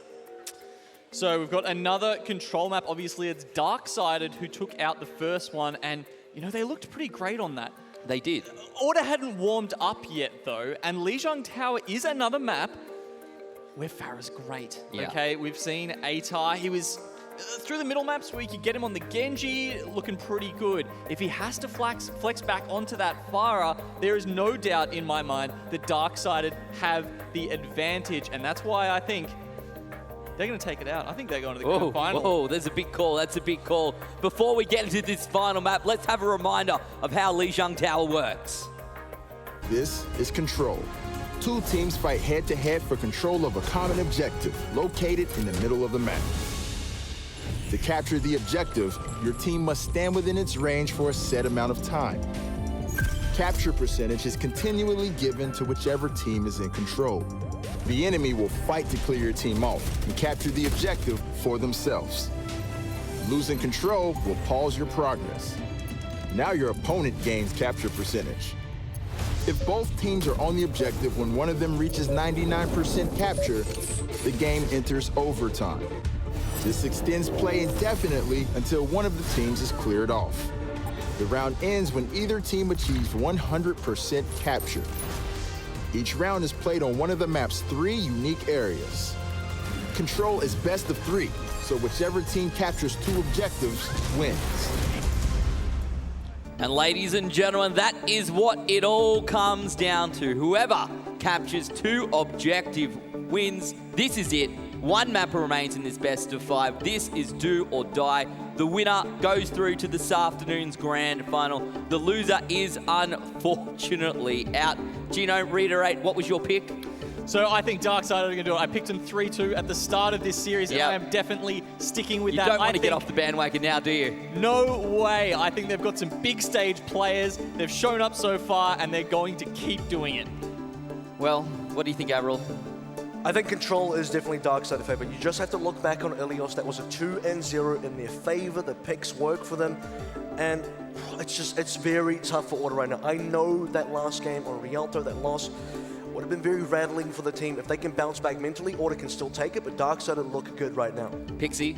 So we've got another control map. Obviously, it's Darksided who took out the first one, and you know they looked pretty great on that. They did. Order hadn't warmed up yet, though, and Lijiang Tower is another map where Farah's great. Yeah. Okay, we've seen Atar. He was through the middle maps where you could get him on the Genji, looking pretty good. If he has to flex back onto that Farah, there is no doubt in my mind that Darksided have the advantage, and that's why I think they're going to take it out. I think they're going to the grand final. Whoa, there's a big call. That's a big call. Before we get into this final map, let's have a reminder of how Lijiang Tower works. This is Control. Two teams fight head-to-head for control of a common objective located in the middle of the map. To capture the objective, your team must stand within its range for a set amount of time. Capture percentage is continually given to whichever team is in control. The enemy will fight to clear your team off and capture the objective for themselves. Losing control will pause your progress. Now your opponent gains capture percentage. If both teams are on the objective when one of them reaches 99% capture, the game enters overtime. This extends play indefinitely until one of the teams is cleared off. The round ends when either team achieves 100% capture. Each round is played on one of the map's 3 unique areas. Control is best of 3, so whichever team captures 2 objectives wins. And ladies and gentlemen, that is what it all comes down to. Whoever captures 2 objective wins. This is it. 1 map remains in this best of 5. This is do or die. The winner goes through to this afternoon's grand final. The loser is unfortunately out. Gino, reiterate, what was your pick? So I think Darksided are going to do it. I picked them 3-2 at the start of this series, and I am definitely sticking with that. You don't want to get off the bandwagon now, do you? No way. I think they've got some big stage players. They've shown up so far, and they're going to keep doing it. Well, what do you think, AVRL? I think Control is definitely Darksided favor. You just have to look back on Ilios. That was a 2-0 in their favor. The picks work for them. And it's very tough for Order right now. I know that last game on Rialto, that loss, would have been very rattling for the team. If they can bounce back mentally, Order can still take it, but Darksided look good right now. Pixie?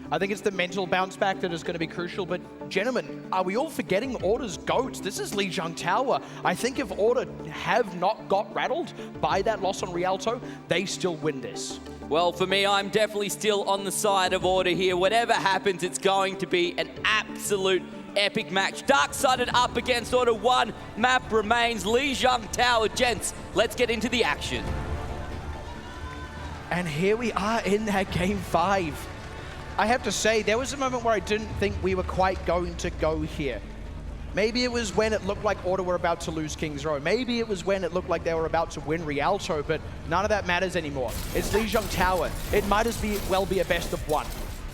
I think it's the mental bounce back that is going to be crucial, but gentlemen, are we all forgetting Order's GOATs? This is Lijiang Tower. I think if Order have not got rattled by that loss on Rialto, they still win this. Well, for me, I'm definitely still on the side of Order here. Whatever happens, it's going to be an absolute epic match. Darksided up against Order. 1 map remains. Lijiang Tower. Gents, let's get into the action. And here we are in that game 5. I have to say, there was a moment where I didn't think we were quite going to go here. Maybe it was when it looked like Order were about to lose King's Row. Maybe it was when it looked like they were about to win Rialto, but none of that matters anymore. It's Lijiang Tower. It might as well be a best of 1.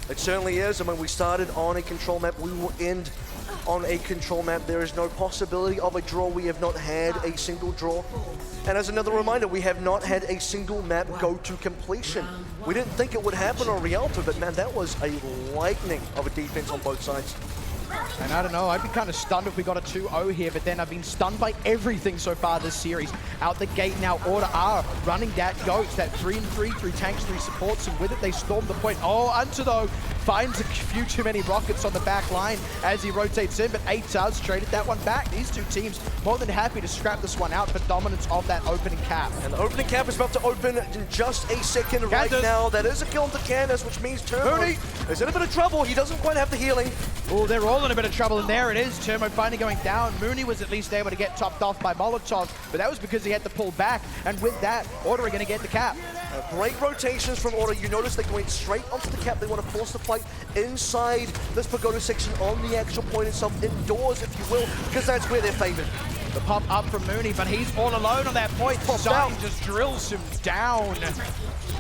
It certainly is, and when we started on a control map, we will end on a control map. There is no possibility of a draw. We have not had a single draw. And as another reminder, we have not had a single map go to completion. We didn't think it would happen on Rialto, but man, that was a lightning of a defense on both sides. And I don't know, I'd be kind of stunned if we got a 2-0 here, but then I've been stunned by everything so far this series. Out the gate now, Order are running that Goats, that 3-3 through tanks, 3 supports, and with it they storm the point. Oh, Unter though finds a few too many rockets on the back line as he rotates in, but AVRL traded that one back. These two teams more than happy to scrap this one out for dominance of that opening cap. And the opening cap is about to open in just a second right Candace. now. That is a kill onto Candace, which means Turbo Mooney is in a bit of trouble. He doesn't quite have the healing. Oh, they're all in a bit of trouble, and there it is. Turbo finally going down. Mooney was at least able to get topped off by Molotov, but that was because he had to pull back, and with that, Order are going to get the cap. Great rotations from Order. You notice they're going straight onto the cap. They want to force the fight inside this pagoda section on the actual point itself, indoors, if you will, because that's where they're favored. The pop up from Mooney, but he's all alone on that point. Sign just drills him down.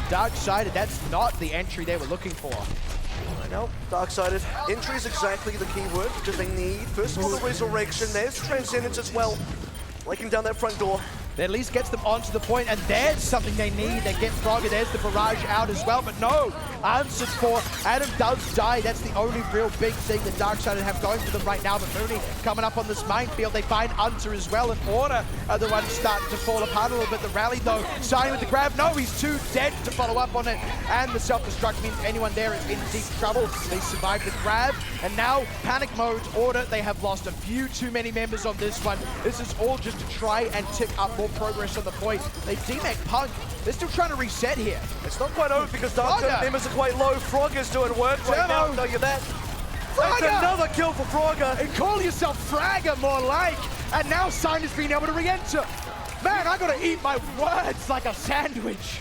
Dark-sided, that's not the entry they were looking for. I know, Dark-sided. Entry is exactly the key word, because they need, first of all, the resurrection. There's Transcendence as well, breaking down that front door. That at least gets them onto the point, and there's something they need. They get Frogger, there's the barrage out as well, but no, answered for. Adam does die. That's the only real big thing that Dark-sided have going for them right now, but Mooney coming up on this minefield. They find Unter as well, and Order are the ones starting to fall apart a little bit. The rally though, Sign with the grab. No, he's too dead to follow up on it, and the self-destruct means anyone there is in deep trouble. They survive the grab, and now panic mode. Order, they have lost a few too many members on this one. This is all just to try and tick up more progress on the point. They demec Punk. They're still trying to reset here. It's not quite over because Dark-sided members are quite low. Frogger's doing work right now, I'll tell you that. That's another kill for Frogger. And call yourself Fragger, more like. And now Sign has been able to re-enter. Man, I gotta eat my words like a sandwich.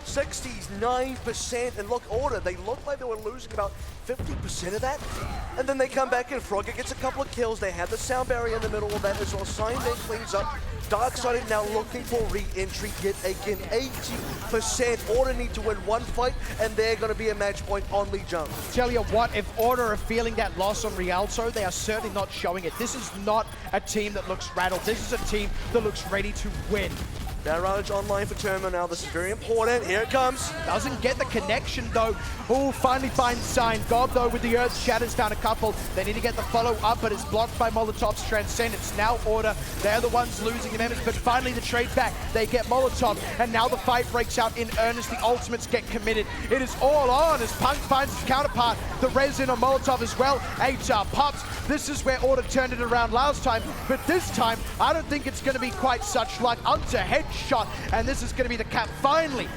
69%, and look, Order, they look like they were losing about 50% of that, and then they come back and Frogger gets a couple of kills. They have the sound barrier in the middle of that as well. Sign then cleans up. Dark-sided now looking for re-entry, get again 80%. Order need to win one fight, and they're going to be a match point on Lee Jung. Tell you what, if Order are feeling that loss on Rialto, they are certainly not showing it. This is not a team that looks rattled. This is a team that looks ready to win. Barrage online for Turbo now. This is very important. Here it comes. Doesn't get the connection though. Oh, finally finds Sign. Gob though with the Earth Shatters found a couple. They need to get the follow up, but it's blocked by Molotov's Transcendence. Now Order, they're the ones losing the members, but finally the trade back. They get Molotov, and now the fight breaks out in earnest. The ultimates get committed. It is all on as Punk finds his counterpart. The resin on Molotov as well. AVRL pops. This is where Order turned it around last time, but this time I don't think it's going to be quite such luck. Unter headshot, and this is going to be the cap finally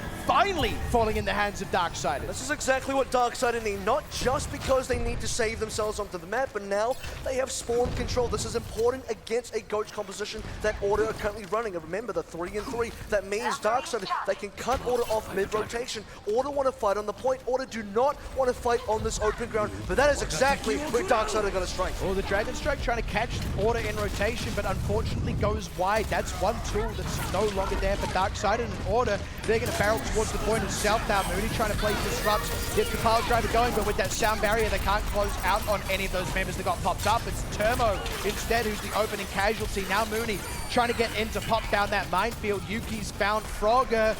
falling in the hands of Dark-sided. This is exactly what Dark-sided need, not just because they need to save themselves onto the map, but now they have spawn control. This is important against a Goats composition that Order are currently running. And remember, the 3-3, that means Dark-sided, they can cut Order off mid-rotation. Order want to fight on the point. Order do not want to fight on this open ground, but that is exactly where Dark-sided are going to strike. Oh, the Dragon Strike trying to catch Order in rotation, but unfortunately goes wide. That's one tool that's no longer there for Dark-sided, and Order, they're going to barrel towards the point itself now. Mooney trying to play disrupts, get the pile driver going, but with that sound barrier, they can't close out on any of those members that got popped up. It's Turbo instead who's the opening casualty. Now Mooney trying to get in to pop down that minefield. Yuki's found Frogger.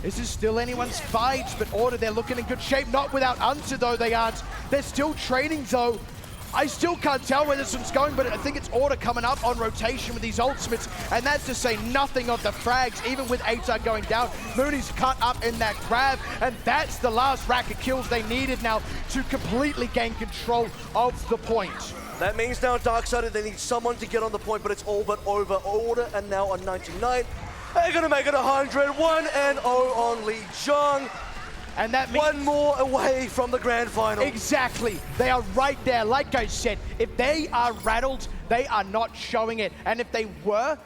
This is still anyone's fight, but Order, they're looking in good shape. Not without Unter, though, they aren't. They're still trading, though. I still can't tell where this one's going, but I think it's Order coming up on rotation with these ultimates, and that's to say nothing of the frags, even with AVRL going down. Mooney's cut up in that grab, and that's the last rack of kills they needed now to completely gain control of the point. That means now Dark-sided, they need someone to get on the point, but it's all but over. Order and now on 99. They're going to make it 100. 1-0 on Lee Jung. And that means one more away from the grand final. Exactly. They are right there. Like I said, if they are rattled, they are not showing it. And if they were,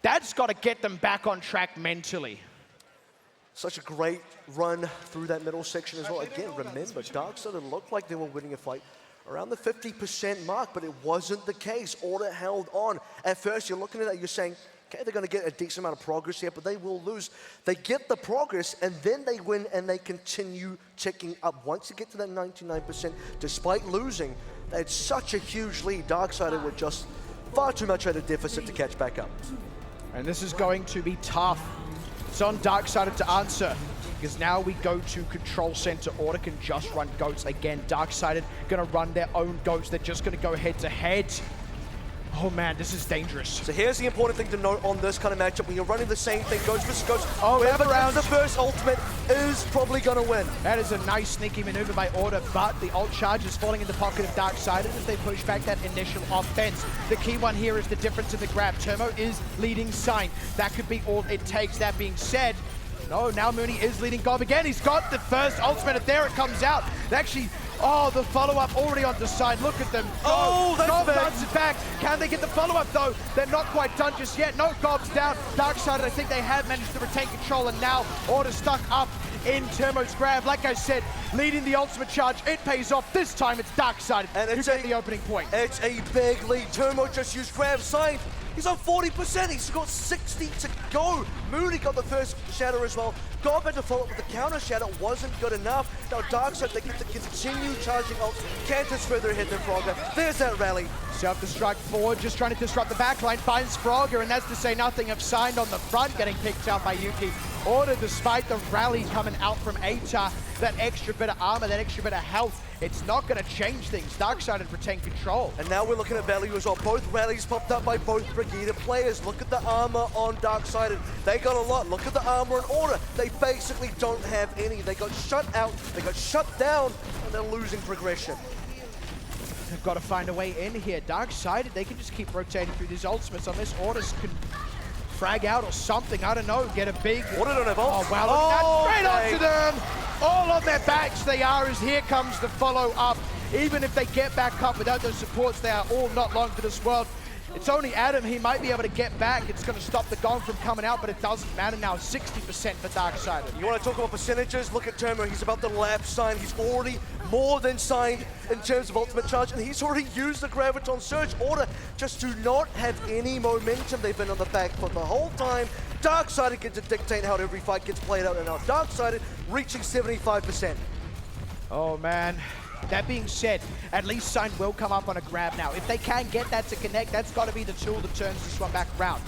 that's got to get them back on track mentally. Such a great run through that middle section as well. Again, remember, Dark-sided looked like they were winning a fight around the 50% mark, but it wasn't the case. Order held on. At first, you're looking at that, you're saying, okay, they're going to get a decent amount of progress here, but they will lose. They get the progress, and then they win, and they continue ticking up. Once you get to that 99%, despite losing, they had such a huge lead. Dark-sided were just far too much at a deficit to catch back up. And this is going to be tough. It's on Dark-sided to answer. because now we go to control center. Order can just run goats again. Darksided gonna run their own goats. They're just gonna go head to head. Oh man, this is dangerous. So here's the important thing to note on this kind of matchup. When you're running the same thing, goats versus goats, Oh, whoever Laver gets the first ultimate is probably gonna win. That is a nice sneaky maneuver by Order, but the ult charge is falling in the pocket of Darksided as they push back that initial offense. The key one here is the difference in the grab. Turmo is leading Sign. That could be all it takes. That being said, no, now Mooney is leading Gob again. He's got the first ultimate, and there it comes out. Actually, oh, the follow-up already on the side. Look at them. Oh, that's Gob big. runs it back. Can they get the follow-up, though? They're not quite done just yet. No, Gob's down. Darksided, I think they have managed to retain control, and now Order stuck up in Turmo's grab. Like I said, leading the ultimate charge. It pays off. This time it's Darksided who get the opening point. It's a big lead. Turmo just used grab. Sign. He's on 40%. He's got 60 to go. Mooney got the first shatter as well. Gob had to follow up with the counter shatter. Wasn't good enough. Now Darkseid, they get to continue charging ults. Cantor's further ahead than Frogger. There's that rally. Self-destruct forward, just trying to disrupt the backline, finds Frogger, and that's to say nothing of Signed on the front, getting picked out by Yuki. Order, despite the rally coming out from Atar, that extra bit of armor, that extra bit of health, it's not going to change things. Darksided retain control. And now we're looking at value as well. Both rallies popped up by both Brigida players. Look at the armor on Darksided. They got a lot. Look at the armor on Order. They basically don't have any. They got shut out, they got shut down, and they're losing progression. They've got to find a way in here. Darksided, they can just keep rotating through these ultimates unless Orders can frag out or something. I don't know. Get a big... Order don't have ult. Oh, wow. Look at that. Straight onto them. All on their backs they are, as here comes the follow-up. Even if they get back up without those supports, they are all not long for this world. It's only Adam. He might be able to get back. It's going to stop the gong from coming out, but it doesn't matter now. 60% for Darksided. You want to talk about percentages? Look at Turmo. He's about to lap Sign. He's already more than Signed in terms of ultimate charge, and he's already used the Graviton Surge. Order just do not have any momentum. They've been on the back foot the whole time. Darksided gets to dictate how every fight gets played out, and now Darksided reaching 75%. Oh, man. That being said, at least Sign will come up on a grab now. If they can get that to connect, that's got to be the tool that turns this one back around.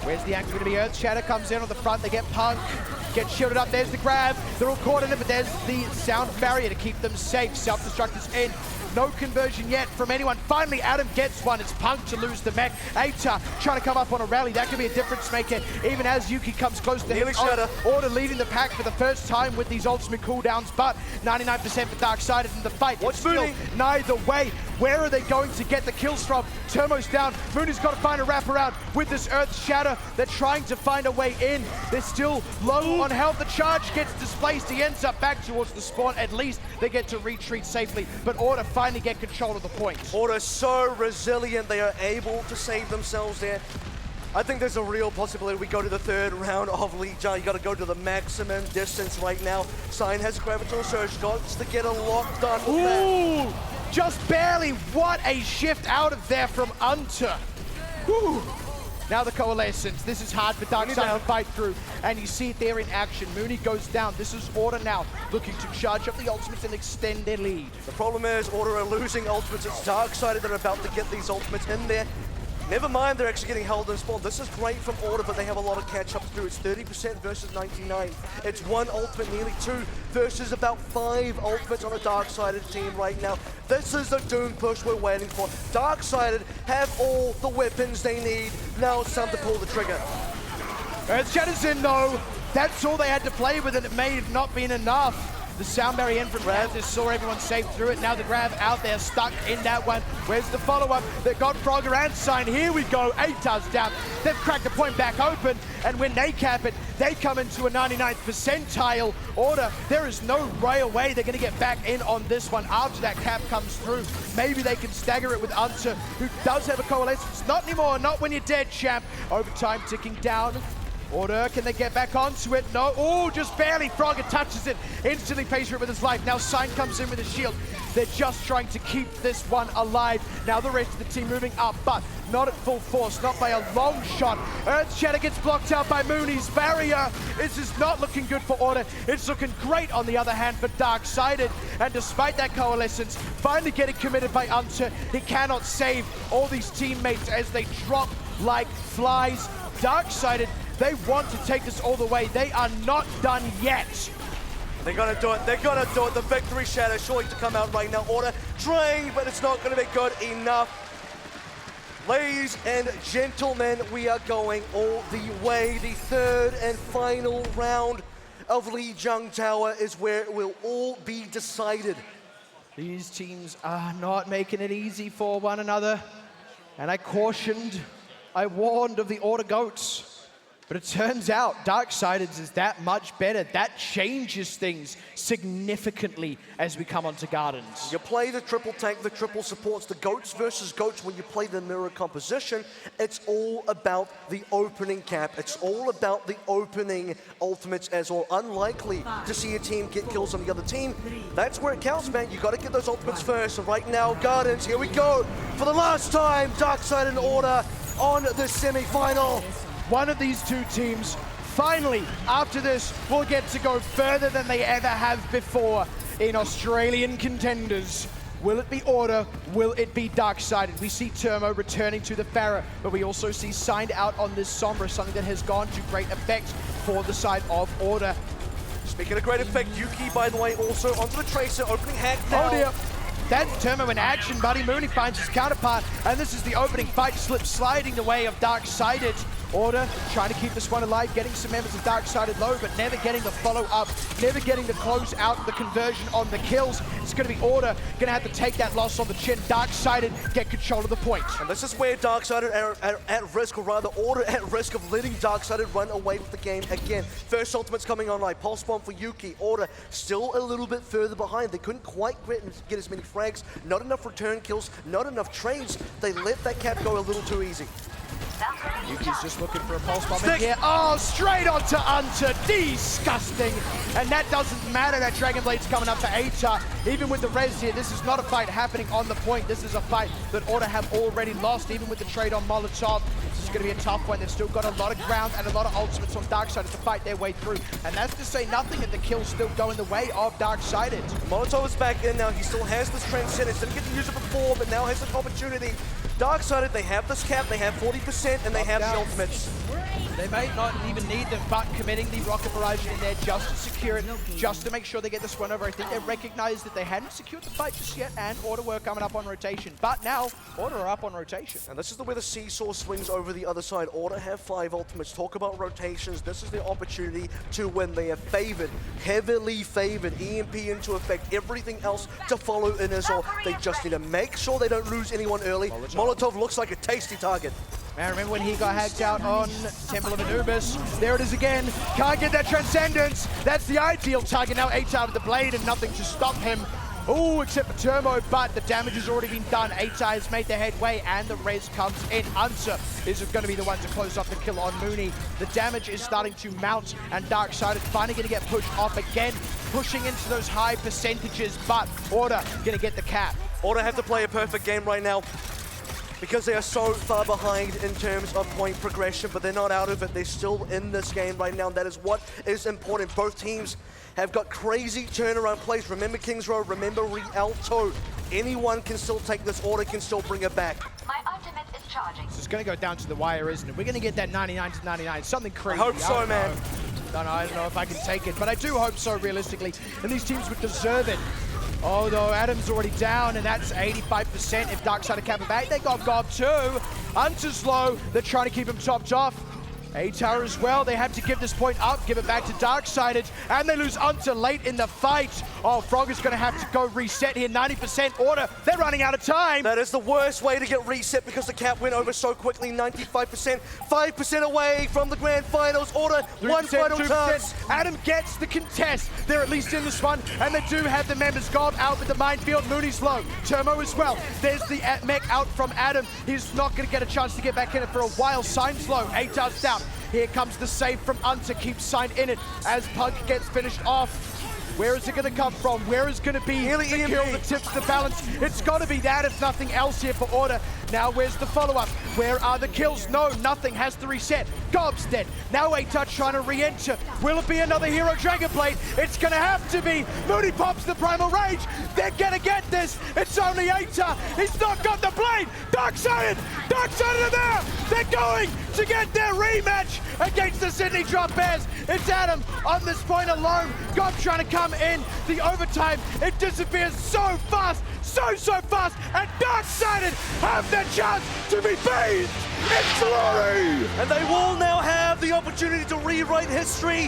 Where's the angle going to be? Earth Shatter comes in on the front. They get Punk, get shielded up. There's the grab. They're all caught in it, but there's the sound barrier to keep them safe. Self-destruct is in. No conversion yet from anyone. Finally, Adam gets one. It's Punk to lose the mech. Aita trying to come up on a rally. That could be a difference maker, even as Yuki comes close to him. Order leading the pack for the first time with these ultimate cooldowns, but 99% for Darksided in the fight. What's still Mooney? Neither way. Where are they going to get the kills from? Turmo's down. Mooney's got to find a wraparound with this Earth Shatter. They're trying to find a way in. They're still low on health. The charge gets displaced. He ends up back towards the spawn. At least they get to retreat safely, but Order finally get control of the points. Order so resilient. They are able to save themselves there. I think there's a real possibility we go to the third round of League Jar. You got to go to the maximum distance right now. Sign has a Graviton Surge. Got to get a lot done with that. Ooh, just barely. What a shift out of there from Unter. Woo. Now the Coalescence. This is hard for Darksided to fight through, and you see it there in action. Mooney goes down. This is Order now, looking to charge up the ultimates and extend their lead. The problem is Order are losing ultimates. It's Darksided that are about to get these ultimates in there. Never mind, they're actually getting held in spawn. This is great from Order, but they have a lot of catch up to do. It's 30% versus 99. It's one ultimate, nearly two, versus about 5 ultimates on a Darksided team right now. This is the Doom push we're waiting for. Darksided have all the weapons they need. Now it's time to pull the trigger. Earth Shatter's in though. That's all they had to play with, and it may have not been enough. The sound barrier in from Panthers saw everyone safe through it. Now the grab out there, stuck in that one. Where's the follow-up? They've got Frogger and Sign. Here we go. Atar's down. They've cracked the point back open, and when they cap it, they come into a 99th percentile. Order, there is no real way they're going to get back in on this one after that cap comes through. Maybe they can stagger it with Unter, who does have a Coalescence. Not anymore, not when you're dead, champ. Overtime ticking down. Order, can they get back onto it? No. Oh, just barely. Frogger touches it. Instantly pays for it with his life. Now Sign comes in with a shield. They're just trying to keep this one alive. Now the rest of the team moving up, but not at full force, not by a long shot. Earth Shatter gets blocked out by Mooney's barrier. This is not looking good for Order. It's looking great, on the other hand, for Darksided. And despite that Coalescence, finally getting committed by Unter, he cannot save all these teammates as they drop like flies. Darksided, they want to take this all the way. They are not done yet. They're gonna do it. They're gonna do it. The victory shadow surely to come out right now. Order trying, but it's not gonna be good enough. Ladies and gentlemen, we are going all the way. The third and final round of Lijiang Tower is where it will all be decided. These teams are not making it easy for one another. And I cautioned, I warned of the Order Goats. But it turns out Darksiders is that much better. That changes things significantly as we come onto Gardens. You play the triple tank, the triple supports, the Goats versus Goats. When you play the mirror composition, it's all about the opening cap. It's all about the opening ultimates as well. Unlikely to see a team get kills on the other team. That's where it counts, man. You got to get those ultimates first. So right now, Gardens, here we go. For the last time, Darkside and Order on the semi-final. One of these two teams, finally, after this, will get to go further than they ever have before in Australian Contenders. Will it be Order? Will it be Darksided? We see Turmo returning to the Pharah, but we also see signed out on this Sombra, something that has gone to great effect for the side of Order. Speaking of great effect, Yuki, by the way, also onto the Tracer, opening hack now. Oh dear. That's Turmo in action, buddy. Mooney finds his counterpart, and this is the opening fight. Slip sliding the way of Darksided. Order trying to keep this one alive, getting some members of Darksided low, but never getting the follow-up, never getting the close out, the conversion on the kills. It's going to be Order, going to have to take that loss on the chin. Darksided get control of the point. And this is where Darksided are at risk, or rather Order at risk of letting Darksided run away with the game again. First ultimate's coming online. Pulse bomb for Yuki. Order still a little bit further behind. They couldn't quite get as many frags, not enough return kills, not enough trades. They let that cap go a little too easy. Yuki's just looking for a pulse bomb in here. Oh, straight onto Unter. Disgusting. And that doesn't matter. That Dragon Blade's coming up for Atar. Even with the res here, this is not a fight happening on the point. This is a fight that Order have already lost, even with the trade on Molotov. This is going to be a tough one. They've still got a lot of ground and a lot of ultimates on Darksided to fight their way through. And that's to say nothing that the kills still go in the way of Darksided. Molotov is back in now. He still has this Transcendence. Didn't get to use it before, but now has an opportunity. Darksided, they have this cap, they have 40%, and they have the ultimates. They may not even need them, but committing the rocket barrage in there just to secure it, just to make sure they get this one over. I think they recognize that they hadn't secured the fight just yet, and Order were coming up on rotation. But now, Order are up on rotation. And this is where the seesaw swings over the other side. Order have 5 ultimates. Talk about rotations. This is the opportunity to win. They are favored, heavily favored. EMP into effect, everything else to follow in as well. They just need to make sure they don't lose anyone early. Molotov looks like a tasty target. Man, remember when he got hacked out on Temple of Anubis? There it is again. Can't get that Transcendence. That's the ideal target. Now Atar with the blade and nothing to stop him. Oh, except for Turmo, but the damage has already been done. Atar has made the headway, and the res comes in. Unser is going to be the one to close off the kill on Mooney. The damage is starting to mount, and Darksided finally going to get pushed off again, pushing into those high percentages, but Order going to get the cap. Order have to play a perfect game right now, because they are so far behind in terms of point progression, but they're not out of it. They're still in this game right now. That is what is important. Both teams have got crazy turnaround plays. Remember Kings Row, remember Rialto. Anyone can still take this. Order can still bring it back. My ultimate is charging. So it's going to go down to the wire, isn't it? We're going to get that 99 to 99, something crazy. I hope so, man. I don't know if I can take it, but I do hope so, realistically. And these teams would deserve it. Although Adam's already down, and that's 85% if Darksided cap it back. They got Gob too. Unter's low. They're trying to keep him topped off. Atar as well. They have to give this point up, give it back to Darksided, and they lose Unter late in the fight. Oh, Frog is going to have to go reset here. 90% Order. They're running out of time. That is the worst way to get reset because the cap went over so quickly. 95%, 5% away from the grand finals. Order, 1 final chance. Adam gets the contest. They're at least in this one, and they do have the members. Gob out with the minefield. Mooney's low. Turmo as well. There's the mech out from Adam. He's not going to get a chance to get back in it for a while. Sign's low. Atar's down. Here comes the save from Unter, keeps Sign in it as Pug gets finished off. Where is it going to come from? Where is going to be the kill that tips the balance? It's got to be that, if nothing else here for Order. Now where's the follow-up? Where are the kills? No, nothing. Has to reset. Gob's dead. Now A-Touch trying to re-enter. Will it be another hero Dragon Blade? It's gonna have to be. Moody pops the Primal Rage. They're gonna get this. It's only A-Touch. He's not got the blade. Darksided are there. They're going to get their rematch against the Sydney Drop Bears. It's Adam on this point alone. Gob trying to come in. The overtime, it disappears so fast, so fast, and Darksided have the chance to be bathed in glory! And they will now have the opportunity to rewrite history.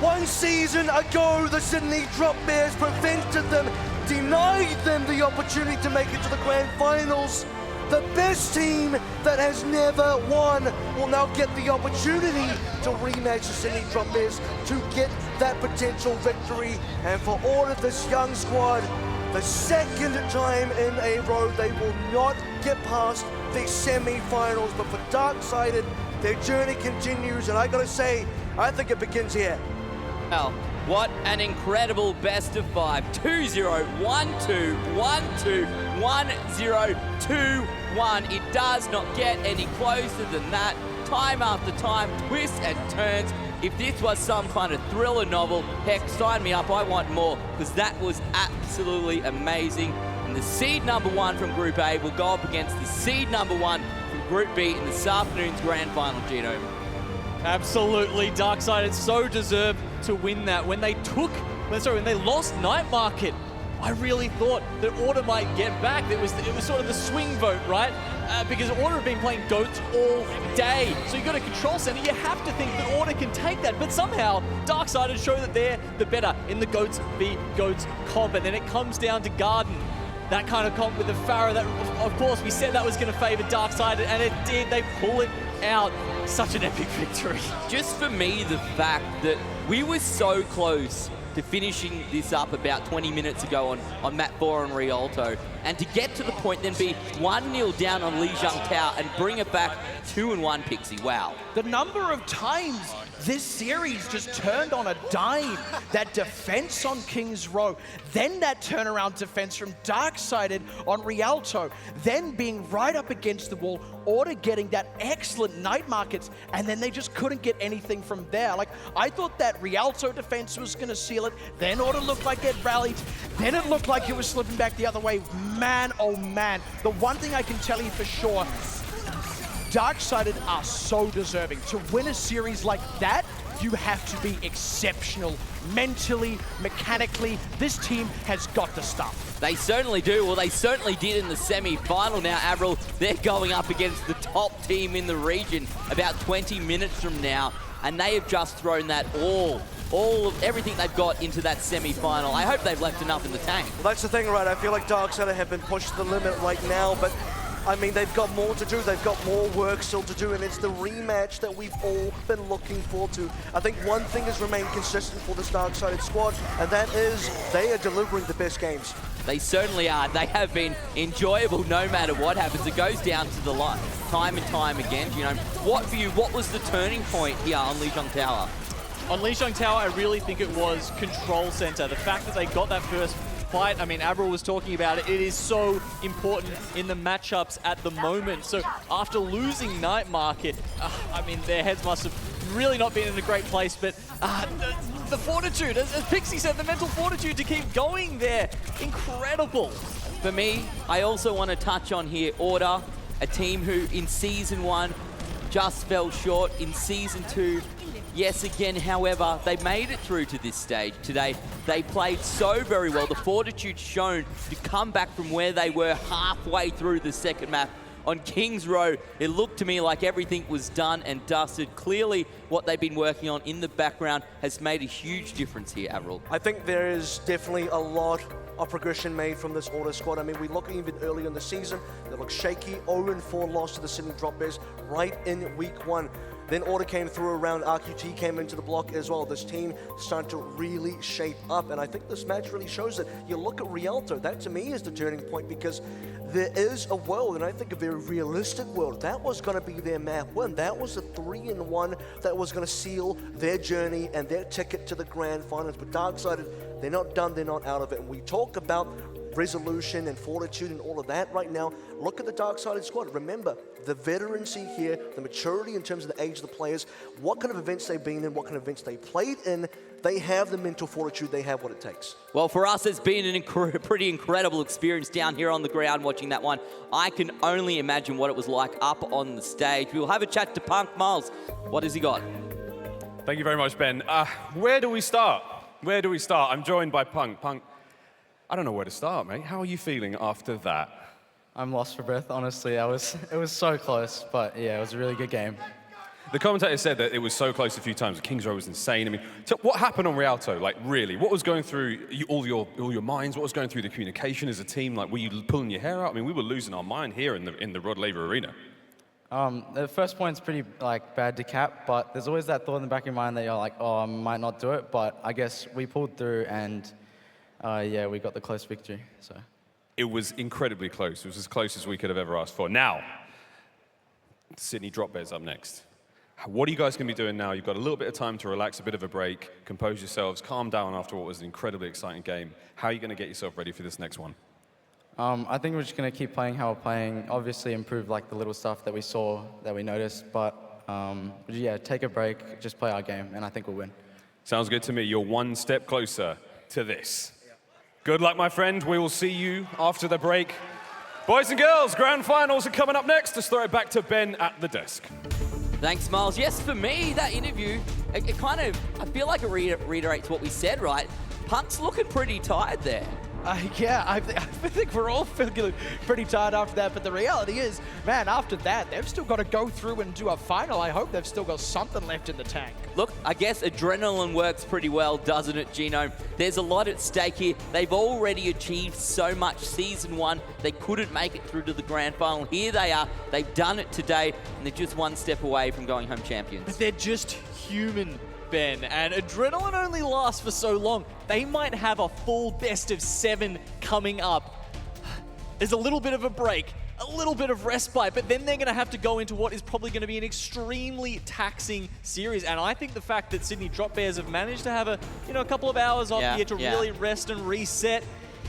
1 season ago, the Sydney Drop Bears prevented them, denied them the opportunity to make it to the grand finals. The best team that has never won will now get the opportunity to rematch the Sydney Drop Bears to get that potential victory. And for all of this young squad, the second time in a row, they will not get past the semi-finals. But for Darksided, their journey continues, and I gotta say, I think it begins here. Well, what an incredible best of 5. 2-0, 1-2, 1-2, 1-0, 2-1. It does not get any closer than that. Time after time, twists and turns. If this was some kind of thriller novel, heck, sign me up, I want more, because that was absolutely amazing. And the seed number 1 from Group A will go up against the seed number 1 from Group B in this afternoon's grand final, Gino. Absolutely, Darksided so deserved to win that. When they lost Night Market, I really thought that Order might get back. It was sort of the swing vote, right? Because Order have been playing GOATs all day. So you got a control center, you have to think that Order can take that. But somehow, Darksided show that they're the better in the GOATs v GOATs comp. And then it comes down to Garden. That kind of comp with the Pharah that, of course, we said that was going to favor Darksided, and it did. They pull it out. Such an epic victory. Just for me, the fact that we were so close to finishing this up about 20 minutes ago on map 4 on Rialto, and to get to the point then be 1-0 down on Lijiang Tao and bring it back 2-1 Pixie. Wow. The number of times this series just turned on a dime. That defense on Kings Row, then that turnaround defense from Darksided on Rialto, then being right up against the wall, Order getting that excellent night markets, and then they just couldn't get anything from there. Like, I thought that Rialto defense was gonna seal it, then Order looked like it rallied, then it looked like it was slipping back the other way. Man, oh man. The one thing I can tell you for sure, Darksided are so deserving. To win a series like that, you have to be exceptional. Mentally, mechanically, this team has got the stuff. They certainly do. Well, they certainly did in the semi-final. Now, AVRL, they're going up against the top team in the region about 20 minutes from now, and they have just thrown that all of everything they've got into that semi-final. I hope they've left enough in the tank. Well, that's the thing, right? I feel like Darksided have been pushed to the limit right now, but I mean, they've got more to do. They've got more work still to do, and it's the rematch that we've all been looking forward to. I think one thing has remained consistent for this Darksided squad, and that is they are delivering the best games. They certainly are. They have been enjoyable no matter what happens. It goes down to the line time and time again. You know, what was the turning point here on Lijiang Tower? On Lijiang Tower, I really think it was control center. The fact that they got that first fight, I mean, AVRL was talking about it. It is so important in the matchups at the moment. So after losing Night Market, I mean, their heads must have really not been in a great place, but the fortitude, as Pixie said, the mental fortitude to keep going there, incredible. For me, I also want to touch on here Order, a team who in Season 1 just fell short. In Season 2, yes, again, however, they made it through to this stage today. They played so very well. The fortitude shown to come back from where they were halfway through the second map. On Kings Row, it looked to me like everything was done and dusted. Clearly, what they've been working on in the background has made a huge difference here, AVRL. I think there is definitely a lot of progression made from this Order squad. I mean, we look even earlier in the season, they look shaky. 0-4 loss to the Sydney Drop Bears right in week 1. Then Order came through around, RQT came into the block as well. This team started to really shape up, and I think this match really shows it. You look at Rialto, that to me is the turning point, because there is a world, and I think a very realistic world, that was going to be their map win. That was the 3-1 that was going to seal their journey and their ticket to the grand finals. But Darksided, they're not done, they're not out of it. And we talk about resolution and fortitude and all of that right now. Look at the Dark-Sided squad. Remember, the veterancy here, the maturity in terms of the age of the players, what kind of events they've been in, what kind of events they played in, they have the mental fortitude, they have what it takes. Well, for us, it's been an pretty incredible experience down here on the ground watching that one. I can only imagine what it was like up on the stage. We'll have a chat to Punk. Miles, what has he got? Thank you very much, Ben. Where do we start? Where do we start? I'm joined by Punk. Punk, I don't know where to start, mate. How are you feeling after that? I'm lost for breath, honestly. It was so close, but yeah, it was a really good game. The commentator said that it was so close a few times. Kings Row was insane. I mean, so what happened on Rialto? Like, really? What was going through all your minds? What was going through the communication as a team? Like, were you pulling your hair out? I mean, we were losing our mind here in the Laver Arena. The first point's pretty bad to cap, but there's always that thought in the back of your mind that you're like, oh, I might not do it. But I guess we pulled through, and yeah, we got the close victory. So it was incredibly close. It was as close as we could have ever asked for. Now, Sydney Drop Bears up next. What are you guys going to be doing now? You've got a little bit of time to relax, a bit of a break, compose yourselves, calm down after what was an incredibly exciting game. How are you going to get yourself ready for this next one? I think we're just going to keep playing how we're playing. Obviously improve like the little stuff that we saw, that we noticed. But yeah, take a break, just play our game, and I think we'll win. Sounds good to me. You're one step closer to this. Good luck, my friend. We will see you after the break. Boys and girls, grand finals are coming up next. Let's throw it back to Ben at the desk. Thanks, Miles. Yes, for me, that interview, it kind of, I feel like it reiterates what we said, right? Punk's looking pretty tired there. Yeah, I think we're all feeling pretty tired after that, but the reality is, man, after that, they've still got to go through and do a final. I hope they've still got something left in the tank. Look, I guess adrenaline works pretty well, doesn't it, Genome? There's a lot at stake here. They've already achieved so much Season 1. They couldn't make it through to the grand final. Here they are. They've done it today, and they're just one step away from going home champions. But they're just human, Ben, and adrenaline only lasts for so long. They might have a full best of 7 coming up. There's a little bit of a break, a little bit of respite, but then they're going to have to go into what is probably going to be an extremely taxing series. And I think the fact that Sydney Drop Bears have managed to have a couple of hours off here to really rest and reset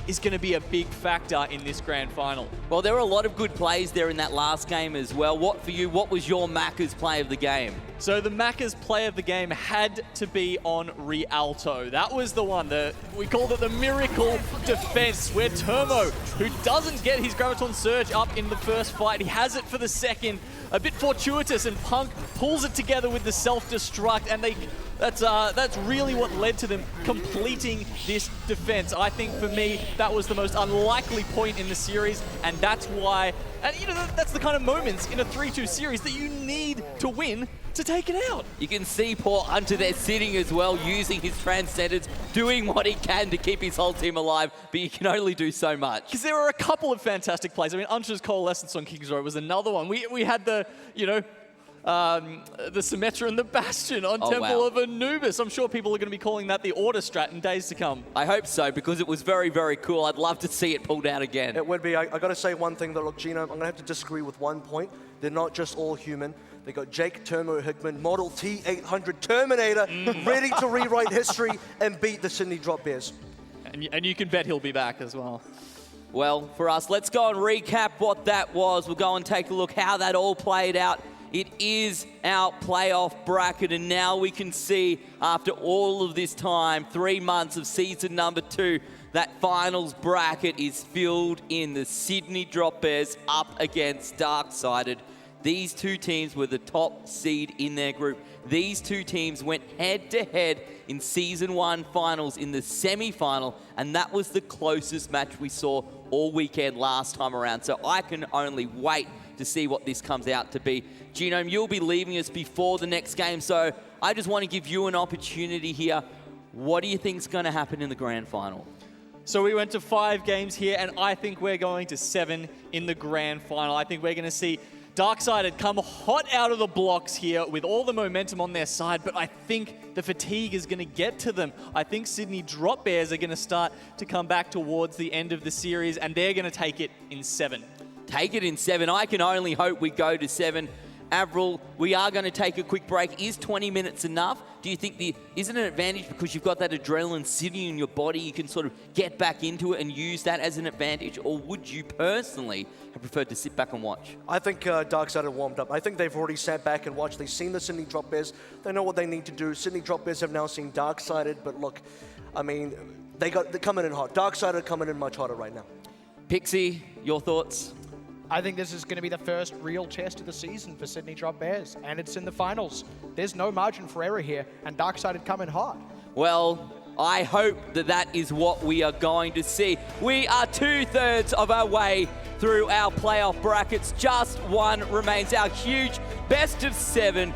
is going to be a big factor in this grand final. Well, there were a lot of good plays there in that last game as well. What for you? What was your Macca's play of the game? So the Macca's play of the game had to be on Rialto. That was the one. We called it the miracle defense, where Termo, who doesn't get his Graviton Surge up in the first fight, he has it for the second. A bit fortuitous, and Punk pulls it together with the self-destruct, and that's really what led to them completing this defense. I think for me, that was the most unlikely point in the series, and that's why, and that's the kind of moments in a 3-2 series that you need to win to take it out. You can see poor Hunter there sitting as well, using his Transcendence, doing what he can to keep his whole team alive, but you can only do so much. Because there were a couple of fantastic plays. I mean, Hunter's Coalescence on Kings Row was another one. We had the Symmetra and the Bastion on Temple of Anubis. I'm sure people are going to be calling that the order strat in days to come. I hope so, because it was very, very cool. I'd love to see it pulled out again. It would be. I got to say one thing, though. Look, Gino, I'm going to have to disagree with one point. They're not just all human. They got Jake Termo Hickman, model T800 Terminator, ready to rewrite history and beat the Sydney Drop Bears. And you can bet he'll be back as well. Well, for us, let's go and recap what that was. We'll go and take a look how that all played out. It is our playoff bracket, and now we can see, after all of this time, 3 months of season number 2, that finals bracket is filled in. The Sydney Drop Bears up against Dark-Sided. These two teams were the top seed in their group. These two teams went head-to-head in Season 1 finals in the semi-final, and that was the closest match we saw all weekend last time around. So I can only wait to see what this comes out to be. Genome, you'll be leaving us before the next game, so I just want to give you an opportunity here. What do you think's going to happen in the grand final? So we went to 5 games here, and I think we're going to 7 in the grand final. I think we're going to see Dark-Sided come hot out of the blocks here with all the momentum on their side, but I think the fatigue is going to get to them. I think Sydney Drop Bears are going to start to come back towards the end of the series, and they're going to take it in 7. Take it in 7. I can only hope we go to 7. AVRL, we are going to take a quick break. Is 20 minutes enough? Do you think isn't it an advantage because you've got that adrenaline sitting in your body, you can sort of get back into it and use that as an advantage? Or would you personally have preferred to sit back and watch? I think Darkside have warmed up. I think they've already sat back and watched. They've seen the Sydney Drop Bears. They know what they need to do. Sydney Drop Bears have now seen Darksided, but look, I mean, they're coming in hot. Darkside are coming in much hotter right now. Pixie, your thoughts? I think this is going to be the first real test of the season for Sydney Drop Bears, and it's in the finals. There's no margin for error here, and Darksided come in hot. Well, I hope that is what we are going to see. We are 2/3 of our way through our playoff brackets. Just one remains, our huge best of 7